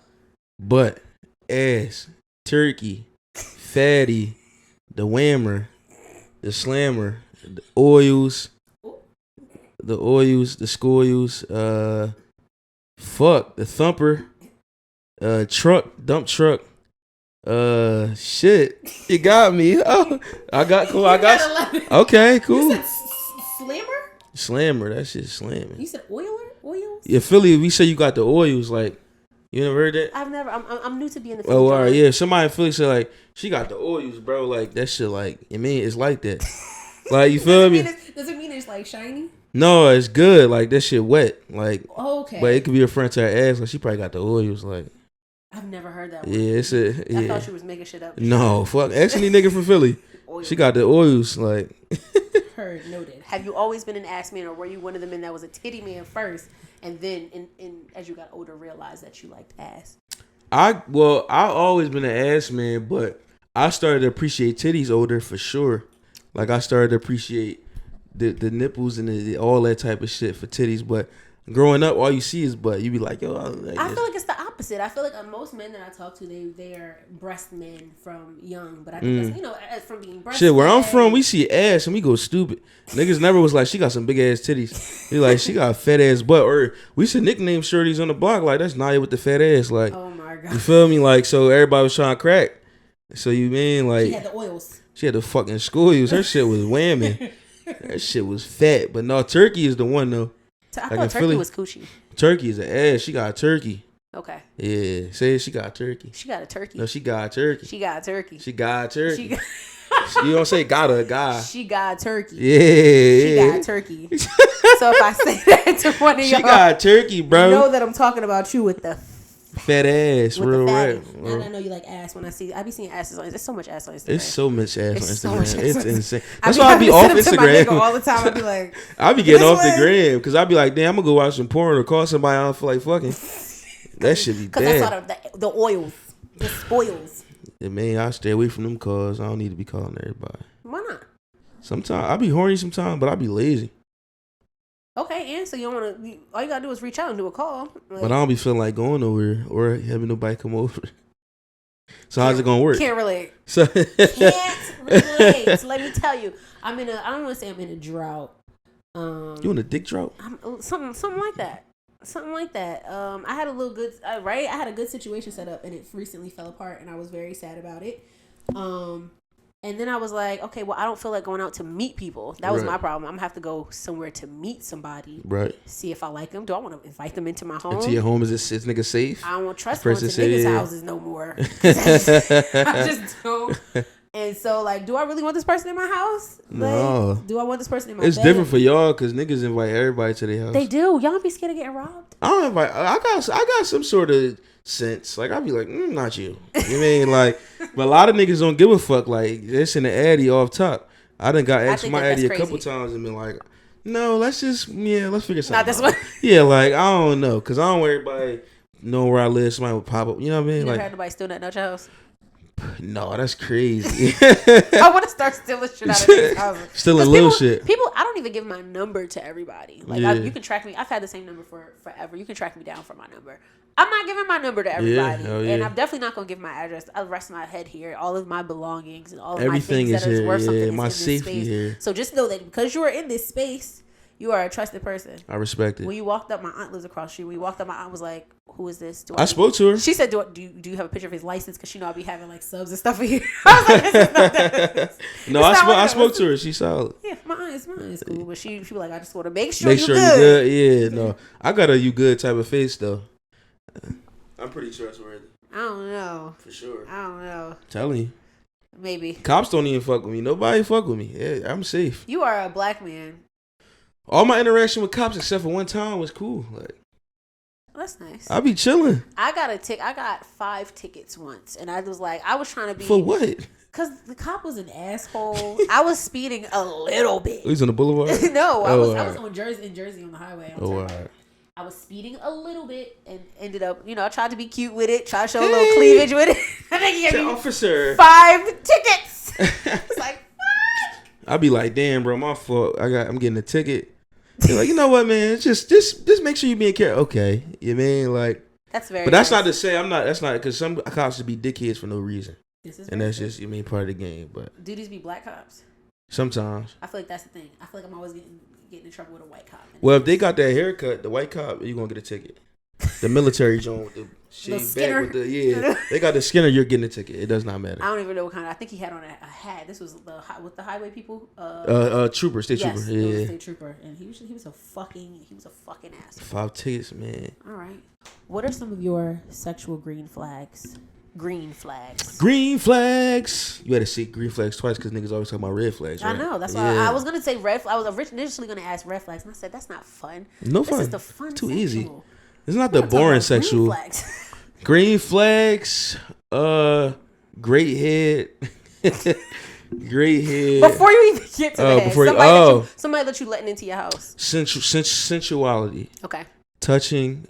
Butt, ass, turkey, fatty, the whammer, the slammer, the oils, the scoils, fuck, the thumper, dump truck, shit, you got me. Oh, okay, cool. You said Slammer, that shit slamming. You said oils? Yeah, Philly, we say you got the oils, like, you never heard that? I've never. I'm new to being the Philly. Oh, all right, yeah. Somebody in Philly said, like, she got the oils, bro. Like, that shit, like, I mean, it's like that. Like, you feel me? Does it mean it's like shiny? No, it's good. Like, that shit wet. Like, okay. But it could be a friend to her ass. Like, she probably got the oils. Like, I've never heard that one. Yeah, it's a. Yeah. I thought she was making shit up. No, fuck. Ask any nigga from Philly. She got the oils. Like, heard, noted. Have you always been an ass man, or were you one of the men that was a titty man first, and then, as you got older, realized that you liked ass? I always been an ass man, but I started to appreciate titties older for sure. Like, I started to appreciate the nipples and all that type of shit for titties. But growing up, all you see is butt. You be like, yo, I feel like it's the opposite. opposite. I feel like most men that I talk to, they are breast men from young. But I think that's, from being breastfed. Shit, where I'm from, we see ass and we go stupid. Niggas never was like, she got some big ass titties. He like, she got a fat ass butt. Or we should nickname shorties on the block like, that's Naya with the fat ass. Like, oh my God. You feel me? Like, so everybody was trying to crack. So you mean like, she had the oils. She had the fucking schools. Her shit was whamming. That shit was fat. But no, turkey is the one though. I thought turkey was coochie. Turkey is an ass. She got a turkey. Okay. Yeah. Say she got a turkey. She got a turkey. No, she got a turkey. She got a turkey. She got a turkey. You don't say got a guy. She got a turkey. Yeah. She got a turkey. So if I say that to one of y'all, she got a turkey, bro. You know that I'm talking about you with the fat ass, real right. And I know you like ass when I be seeing asses on. There's so much ass on Instagram. It's so much ass on Instagram. It's insane. That's why I be off Instagram all the time. I be like, I be getting off the gram because I be like, damn, I'm gonna go watch some porn or call somebody I don't feel like fucking. That should be bad. Because I saw the oils, the spoils. Yeah, man, I stay away from them calls. I don't need to be calling everybody. Why not? Sometimes I be horny sometimes, but I be lazy. Okay, and so you don't want to. All you gotta do is reach out and do a call. Like, but I don't be feeling like going nowhere or having nobody come over. So how's it gonna work? Can't relate. So can't relate. So let me tell you, I don't want to say I'm in a drought. You in a dick drought? Something like that. Something like that. I had a little good right. I had a good situation set up, and it recently fell apart, and I was very sad about it. And then I was like, okay, well, I don't feel like going out to meet people. That was my problem. I'm going to have to go somewhere to meet somebody. Right. See if I like them. Do I want to invite them into my home? Into your home? Is this nigga safe? I don't want to trust going to niggas' houses no more. I just don't. And so, like, do I really want this person in my house? No. Like, do I want this person in my It's bed? different for y'all because niggas invite everybody to their house. They do. Y'all be scared of getting robbed? I don't invite. I got some sort of sense. Like, I'd be like, not you. You mean like, but a lot of niggas don't give a fuck. Like, it's in the addy off top. I done got asked my addy a couple times and been like, no, let's figure something Not this out. one. Yeah, like, I don't know. Because I don't want everybody know where I live. Somebody would pop up. You know what I mean? You never like, had nobody steal nothing out your house? No, that's crazy. I want to start stealing shit out of these houses. Stealing little shit. People, I don't even give my number to everybody. Like, you can track me. I've had the same number for forever. You can track me down for my number. I'm not giving my number to everybody. And I'm definitely not going to give my address. I'll rest my head here. All of my belongings and all of everything my things that is worth something is my in this safety space. here. So just know that because you are in this space, you are a trusted person. I respect it. When you walked up, my aunt lives across the street. When you walked up, my aunt was like, who is this? I spoke to her. She said, do you have a picture of his license? Because she know I'll be having like subs and stuff for you. I was like, this is not that. No, I spoke to her. She's solid. Yeah, my aunt is cool. But she was like, I just want to make sure you good. Yeah, no. I got a you good type of face, though. I'm pretty trustworthy. I don't know. For sure. I don't know. I'm telling you. Maybe. Cops don't even fuck with me. Nobody fuck with me. Yeah, I'm safe. You are a black man. All my interaction with cops except for one time was cool. Like, that's nice. I be chilling. I got 5 tickets once, and I was like, I was trying to be for what? Because the cop was an asshole. I was speeding a little bit. He's on the boulevard. No, I was on Jersey on the highway. Right. I was speeding a little bit and ended up, I tried to be cute with it, tried to show a little cleavage with it. I think he gave me officer 5 tickets. It's like, fuck. I'd be like, damn, bro, my fault. I'm getting a ticket. They're like, you know what, man? Just make sure you being careful. Okay, you mean like that's very. But that's nice. not to say I'm not. That's not because some cops would be dickheads for no reason. And that's just part of the game. But do these be black cops? Sometimes. I feel like that's the thing. I feel like I'm always getting in trouble with a white cop. Well, if they got that haircut, the white cop, you're gonna get a ticket. The military joint with the shave back with the they got the Skinner. You're getting a ticket. It does not matter. I don't even know what kind. I think he had on a hat. This was with the highway people. Trooper, state trooper. Yeah, state trooper, and he was a fucking ass. 5 tickets, man. All right. What are some of your sexual green flags? Green flags. You had to see green flags twice because niggas always talk about red flags. Right? I know. That's why I was gonna say red. I was initially gonna ask red flags, and I said that's not fun. No fun. This is the fun. Too sexual. easy. It's not the boring sexual. Green flags. Great head. Great head. Before you even get to the head, somebody let you letting into your house. Sensuality. Okay. Touching.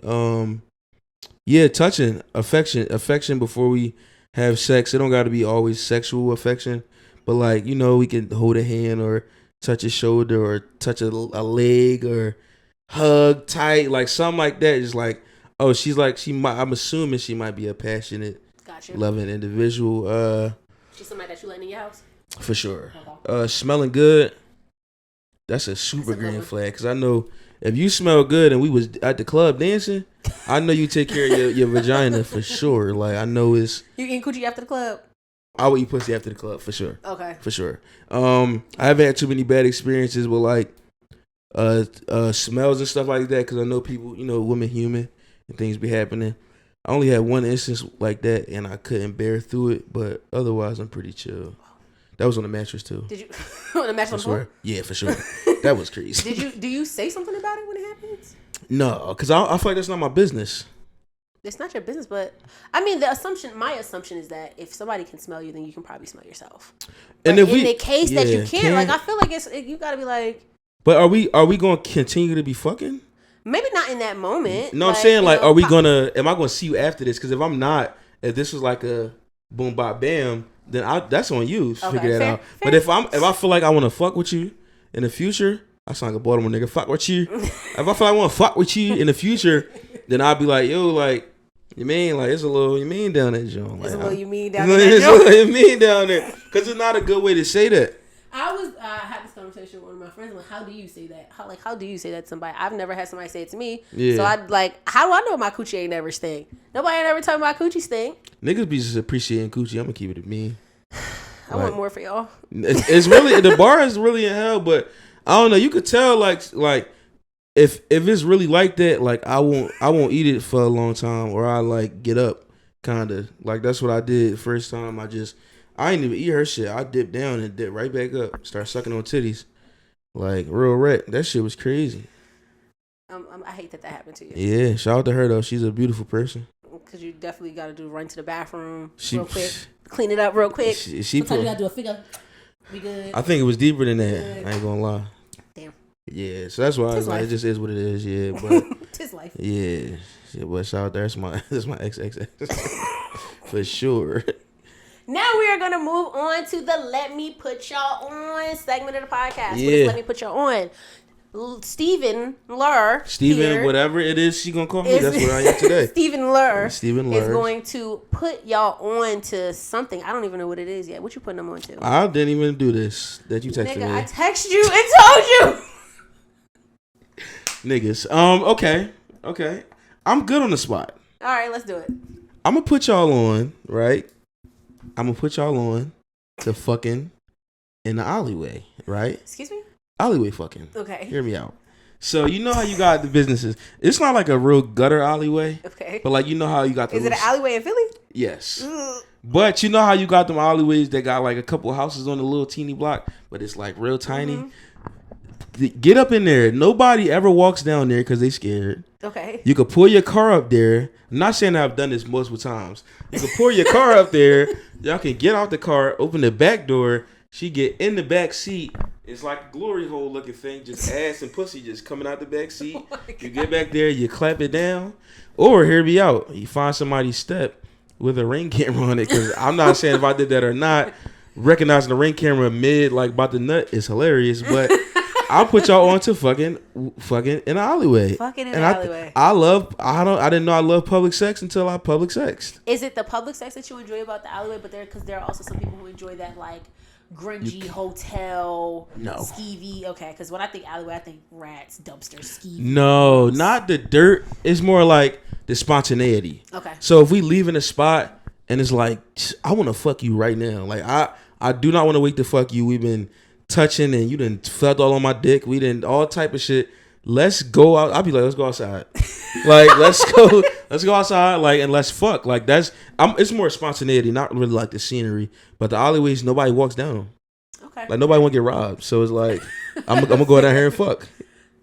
Touching. Affection before we have sex. It don't got to be always sexual affection, but like we can hold a hand or touch a shoulder or touch a leg or hug tight, like something like that. Just like Oh, she's like I'm assuming she might be a passionate, loving individual. She's somebody that you let in your house. For sure. Smelling good. That's a super green flag. Because I know if you smell good and we was at the club dancing, I know you take care of your vagina for sure. Like I know it's. You eat coochie after the club? I would eat pussy after the club for sure. Okay. For sure. I haven't had too many bad experiences with like smells and stuff like that because I know people, women human and things be happening. I only had one instance like that and I couldn't bear through it, but otherwise I'm pretty chill. That was on the mattress too. Did you on the mattress on the floor? Yeah, for sure. That was crazy. Do you say something about it when it happens? No, because I feel like that's not my business. It's not your business, but I mean my assumption is that if somebody can smell you, then you can probably smell yourself. And if in the case that you can't, like I feel like you gotta be like. But are we going to continue to be fucking? Maybe not in that moment. No, I'm saying like, am I going to see you after this? Because if I'm not, if this was like a boom, bop, bam, then that's on you to figure that out. Fair. But if I feel like I want to fuck with you in the future, I sound like a Baltimore nigga. Fuck with you. If I feel like I want to fuck with you in the future, then I'll be like, yo, like, you mean like it's a little you mean down there, John? Like, it's a little you mean down there. It's a little you mean down there because it's not a good way to say that. I had this conversation with one of my friends. Like, how do you say that? How do you say that to somebody? I've never had somebody say it to me. Yeah. So I'd like, how do I know my coochie ain't never stink? Nobody ain't ever told me my coochie stink. Niggas be just appreciating coochie. I'm gonna keep it at me. I want more for y'all. It's really the bar is really in hell, but I don't know. You could tell like if it's really like that, like I won't eat it for a long time, or I like get up, kinda like that's what I did the first time. I didn't even eat her shit. I dipped down and dipped right back up. Start sucking on titties, like real wreck. That shit was crazy. I hate that happened to you. Yeah, shout out to her though. She's a beautiful person. Because you definitely got to run to the bathroom real quick, clean it up real quick. Sometimes you got to do a figure. Be good. I think it was deeper than that. I ain't gonna lie. Damn. Yeah, so that's why I was like, it just is what it is. Yeah, but tis life. Yeah, but shout out there. That's my XXX for sure. Now we are gonna move on to the "Let Me Put Y'all On" segment of the podcast. Yeah. Let me put y'all on. Stephen Ler. Stephen, whatever it is she gonna call me, that's what I am today. Stephen Ler is going to put y'all on to something. I don't even know what it is yet. What you putting them on to? I didn't even do this. That you texted me. I texted you and told you. Niggas. Okay. I'm good on the spot. All right, let's do it. I'm gonna put y'all on, right? I'm gonna put y'all on to fucking in the alleyway, right? Excuse me? Alleyway fucking. Okay. Hear me out. So you know how you got the businesses. It's not like a real gutter alleyway. Okay. But like you know how you got the Is it an alleyway in Philly? Yes. But you know how you got them alleyways that got like a couple houses on a little teeny block, but it's like real tiny. Mm-hmm. Get up in there. Nobody ever walks down there because they scared. Okay. You could pull your car up there. I'm not saying I've done this multiple times. You could pull your car up there. Y'all can get out the car, open the back door. She get in the back seat. It's like a glory hole looking thing. Just ass and pussy just coming out the back seat. You get back there, you clap it down. Or hear me out. You find somebody's step with a ring camera on it. Because I'm not saying if I did that or not. Recognizing the ring camera mid like about the nut is hilarious. But I'll put y'all on to fucking in the alleyway. Fucking in the alleyway. I didn't know I love public sex until I public sexed. Is it the public sex that you enjoy about the alleyway? But because there are also some people who enjoy that like grungy hotel, skeevy. Okay, because when I think alleyway, I think rats, dumpsters, skeevy. No, not the dirt. It's more like the spontaneity. Okay. So if we leave in a spot and it's like, I want to fuck you right now. Like I do not want to wait to fuck you. We've been touching and you done felt all on my dick. We done all type of shit. Let's go out. I'll be like, let's go outside. Like, let's go outside. Like, and let's fuck. Like, it's more spontaneity, not really like the scenery. But the alleyways, nobody walks down them. Okay. Like, nobody want to get robbed. So it's like, I'm gonna go down here and fuck.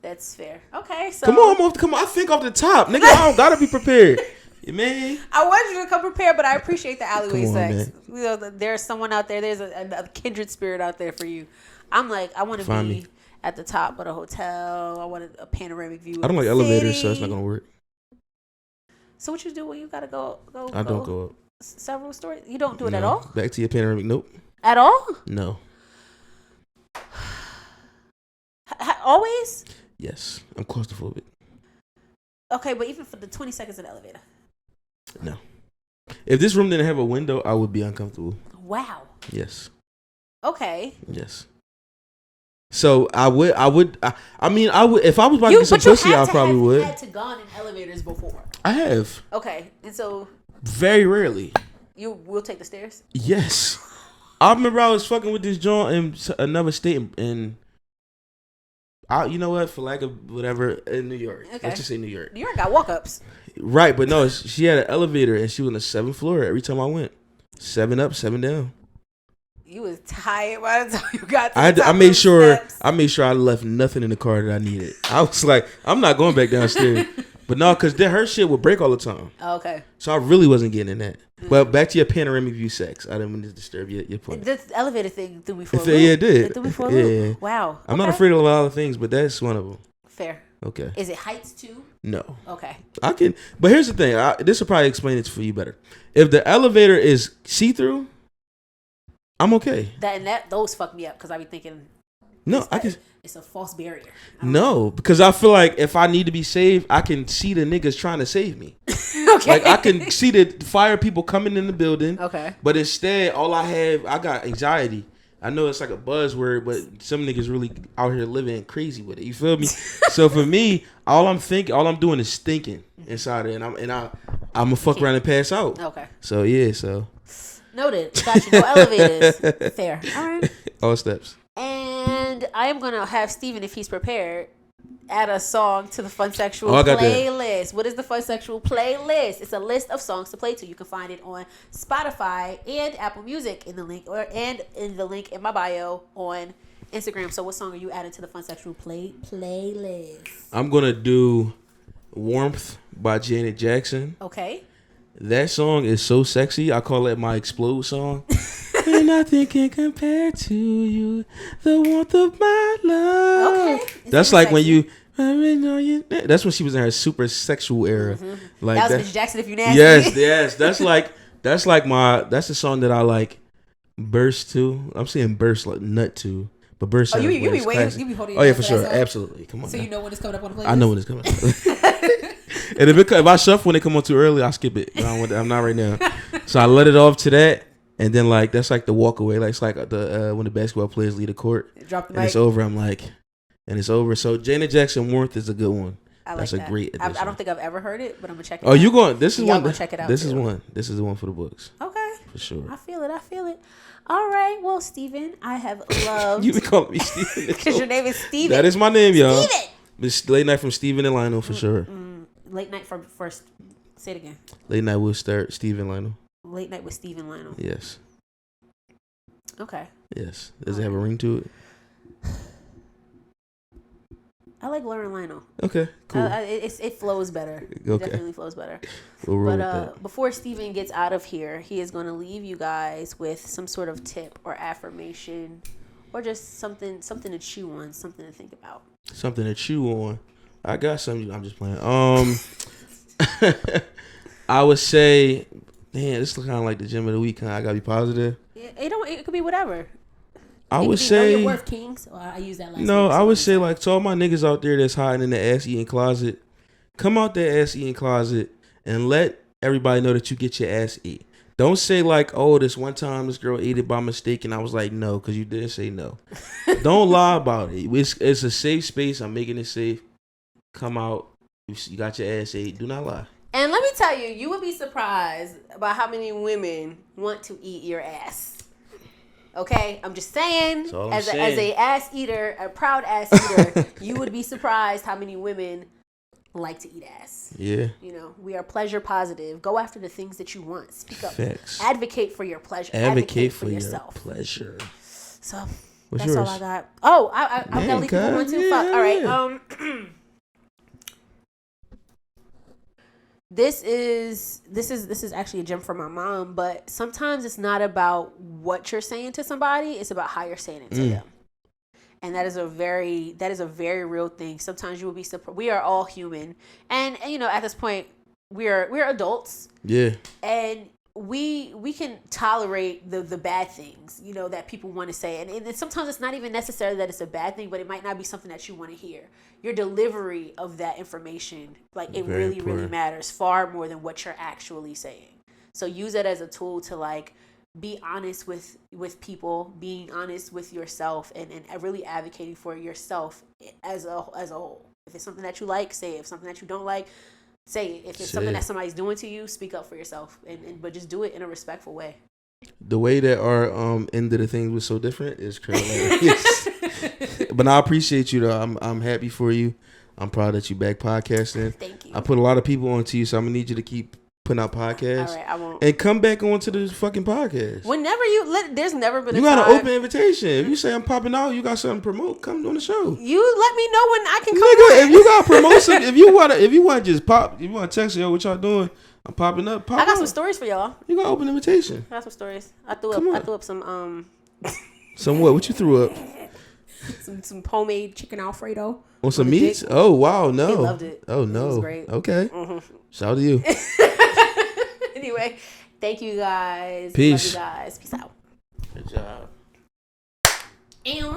That's fair. Okay, so come on. I think off the top, nigga. I don't gotta be prepared. You mean? I want you to come prepared, but I appreciate the alleyway sex. Man. You know, there's someone out there. There's a kindred spirit out there for you. I'm like, I want to be at the top of the hotel. I want a panoramic view. I don't like elevators, so it's not gonna work. So what you do when you gotta go? I don't go up. Several stories. You don't do it at all. Back to your panoramic. Nope. At all? No. Always? Yes, I'm claustrophobic. Okay, but even for the 20 seconds in the elevator. No. If this room didn't have a window, I would be uncomfortable. Wow. Yes. Okay. Yes. So I would. I mean, I would if I was about to get some pussy. I probably would. You had to gone in elevators before. I have. Okay, and so very rarely. You will take the stairs? Yes. I remember I was fucking with this joint in another state, and you know what? For lack of whatever, in New York. Okay. Let's just say New York. New York got walk-ups. Right, but no, she had an elevator, and she was on the 7th floor every time I went. 7 up, 7 down. You was tired by the time you got to the top I made sure steps. I made sure I left nothing in the car that I needed. I was like, I'm not going back downstairs. But no, because her shit would break all the time. Oh, okay. So I really wasn't getting in that. Mm-hmm. But back to your panoramic view sex. I didn't want to disturb your point. The elevator thing threw me for a loop. Yeah, it did. It threw me for a loop. Yeah. Wow. I'm not afraid of a lot of things, but that's one of them. Fair. Okay. Is it heights too? No. Okay. I can. But here's the thing. This will probably explain it for you better. If the elevator is see-through, I'm okay. Those fuck me up because I be thinking. No, I can. It's a false barrier. No, because I feel like if I need to be saved, I can see the niggas trying to save me. Okay. Like I can see the fire people coming in the building. Okay. But instead, I got anxiety. I know it's like a buzzword, but some niggas really out here living crazy with it. You feel me? So for me, all I'm doing is thinking inside it, and I'm gonna fuck around and pass out. Okay. So yeah, so. Noted. Got you. No elevators. Fair. All right. All steps. And I am going to have Steven, if he's prepared, add a song to the Funsexual playlist. That. What is the Funsexual playlist? It's a list of songs to play to. You can find it on Spotify and Apple Music in the link in my bio on Instagram. So what song are you adding to the Funsexual playlist? I'm going to do Warmth by Janet Jackson. Okay. That song is so sexy. I call it my explode song. And nothing can compare to you, the warmth of my love. Okay. That's like sexy. That's when she was in her super sexual era. Mm-hmm. Like that was Miss Jackson if you nasty. Yes. That's the song that I like burst to. I'm saying burst like nut to. But burst. Oh, you be waiting. You be holding. Oh yeah, for sure, absolutely. Come on. So now. You know when it's coming up on the playlist. I know when it's coming up. And if I shuffle when it come on too early, I skip it. I'm not right now. So I let it off to that. And then that's like the walk away. Like it's like the when the basketball players leave the court. Drop the mic. And it's over. And it's over. So Janet Jackson Warmth is a good one. That's a great addition. I don't think I've ever heard it, but I'm gonna check it out. Oh, you going? This is one. Go check it out. This is one. This is the one for the books. Okay. For sure. I feel it. All right. Well, Steven, I have loved. You been calling me Steven because your name is Steven. That is my name, y'all. Steven. It's Late Night from Steven and Lionel for sure. Late Night from first. Say it again. Late Night with Steven Lionel. Late Night with Steven Lionel. Yes. Okay. Yes. Does it have a ring to it? I like Ler and Lionel. Okay, cool. It flows better. Okay. It definitely flows better. We'll roll with that. Before Steven gets out of here, he is going to leave you guys with some sort of tip or affirmation or just something to chew on, something to think about. Something to chew on. I got something. I'm just playing. I would say, man, this is kind of like the gym of the week. I gotta be positive. It could be whatever. I would say, know your worth, King. So I use that last no, I would say like to all my niggas out there that's hiding in the ass eating closet, come out that ass eating closet and let everybody know that you get your ass eat. Don't say like, oh, this one time this girl ate it by mistake and I was like, no, because you didn't say no. Don't lie about it. It's a safe space. I'm making it safe. Come out. You got your ass ate. Do not lie. And let me tell you, you would be surprised about how many women want to eat your ass. Okay, I'm just saying, as a ass eater, a proud ass eater, you would be surprised how many women like to eat ass. Yeah. You know, we are pleasure positive. Go after the things that you want. Speak up. Facts. Advocate for your pleasure. Advocate for yourself. Your pleasure. So what's that's yours? all I got. Oh, I've got to leave people one too. Fuck. All right. This is actually a gem from my mom, but sometimes it's not about what you're saying to somebody, it's about how you're saying it to them. And that is a very real thing. Sometimes you will be surprised. We are all human. And you know, at this point, we're adults. Yeah. And we can tolerate the bad things, you know, that people want to say. And sometimes it's not even necessarily that it's a bad thing, but it might not be something that you want to hear. Your delivery of that information, like it Very really, important. really matters far more than what you're actually saying. So use it as a tool to like be honest with people, being honest with yourself, and really advocating for yourself as a whole. If it's something that you like, say it. If something that you don't like, say it. If it's something that somebody's doing to you, speak up for yourself, but just do it in a respectful way. The way that our end of the thing was so different is crazy. But I appreciate you though. I'm happy for you. I'm proud that you back podcasting. Thank you. I put a lot of people onto you, so I'm gonna need you to keep putting out podcasts. All right, I won't. And come back onto the fucking podcast. Whenever there's never been you a got time. an open invitation. If you say I'm popping out, you got something to promote, come on the show. You let me know when I can come. Nigga, if you got promotion, if you want to just pop, if you want to text yo, what y'all doing? I'm popping up. I got some stories for y'all. You got open invitation. I got some stories. I threw up some Some what? What you threw up? some homemade chicken Alfredo. On some meats? Oh wow, no. They loved it. Oh no. It was great. Okay. Mm-hmm. Shout out to you. Anyway, thank you guys. Peace. Love you guys. Peace out. Good job. And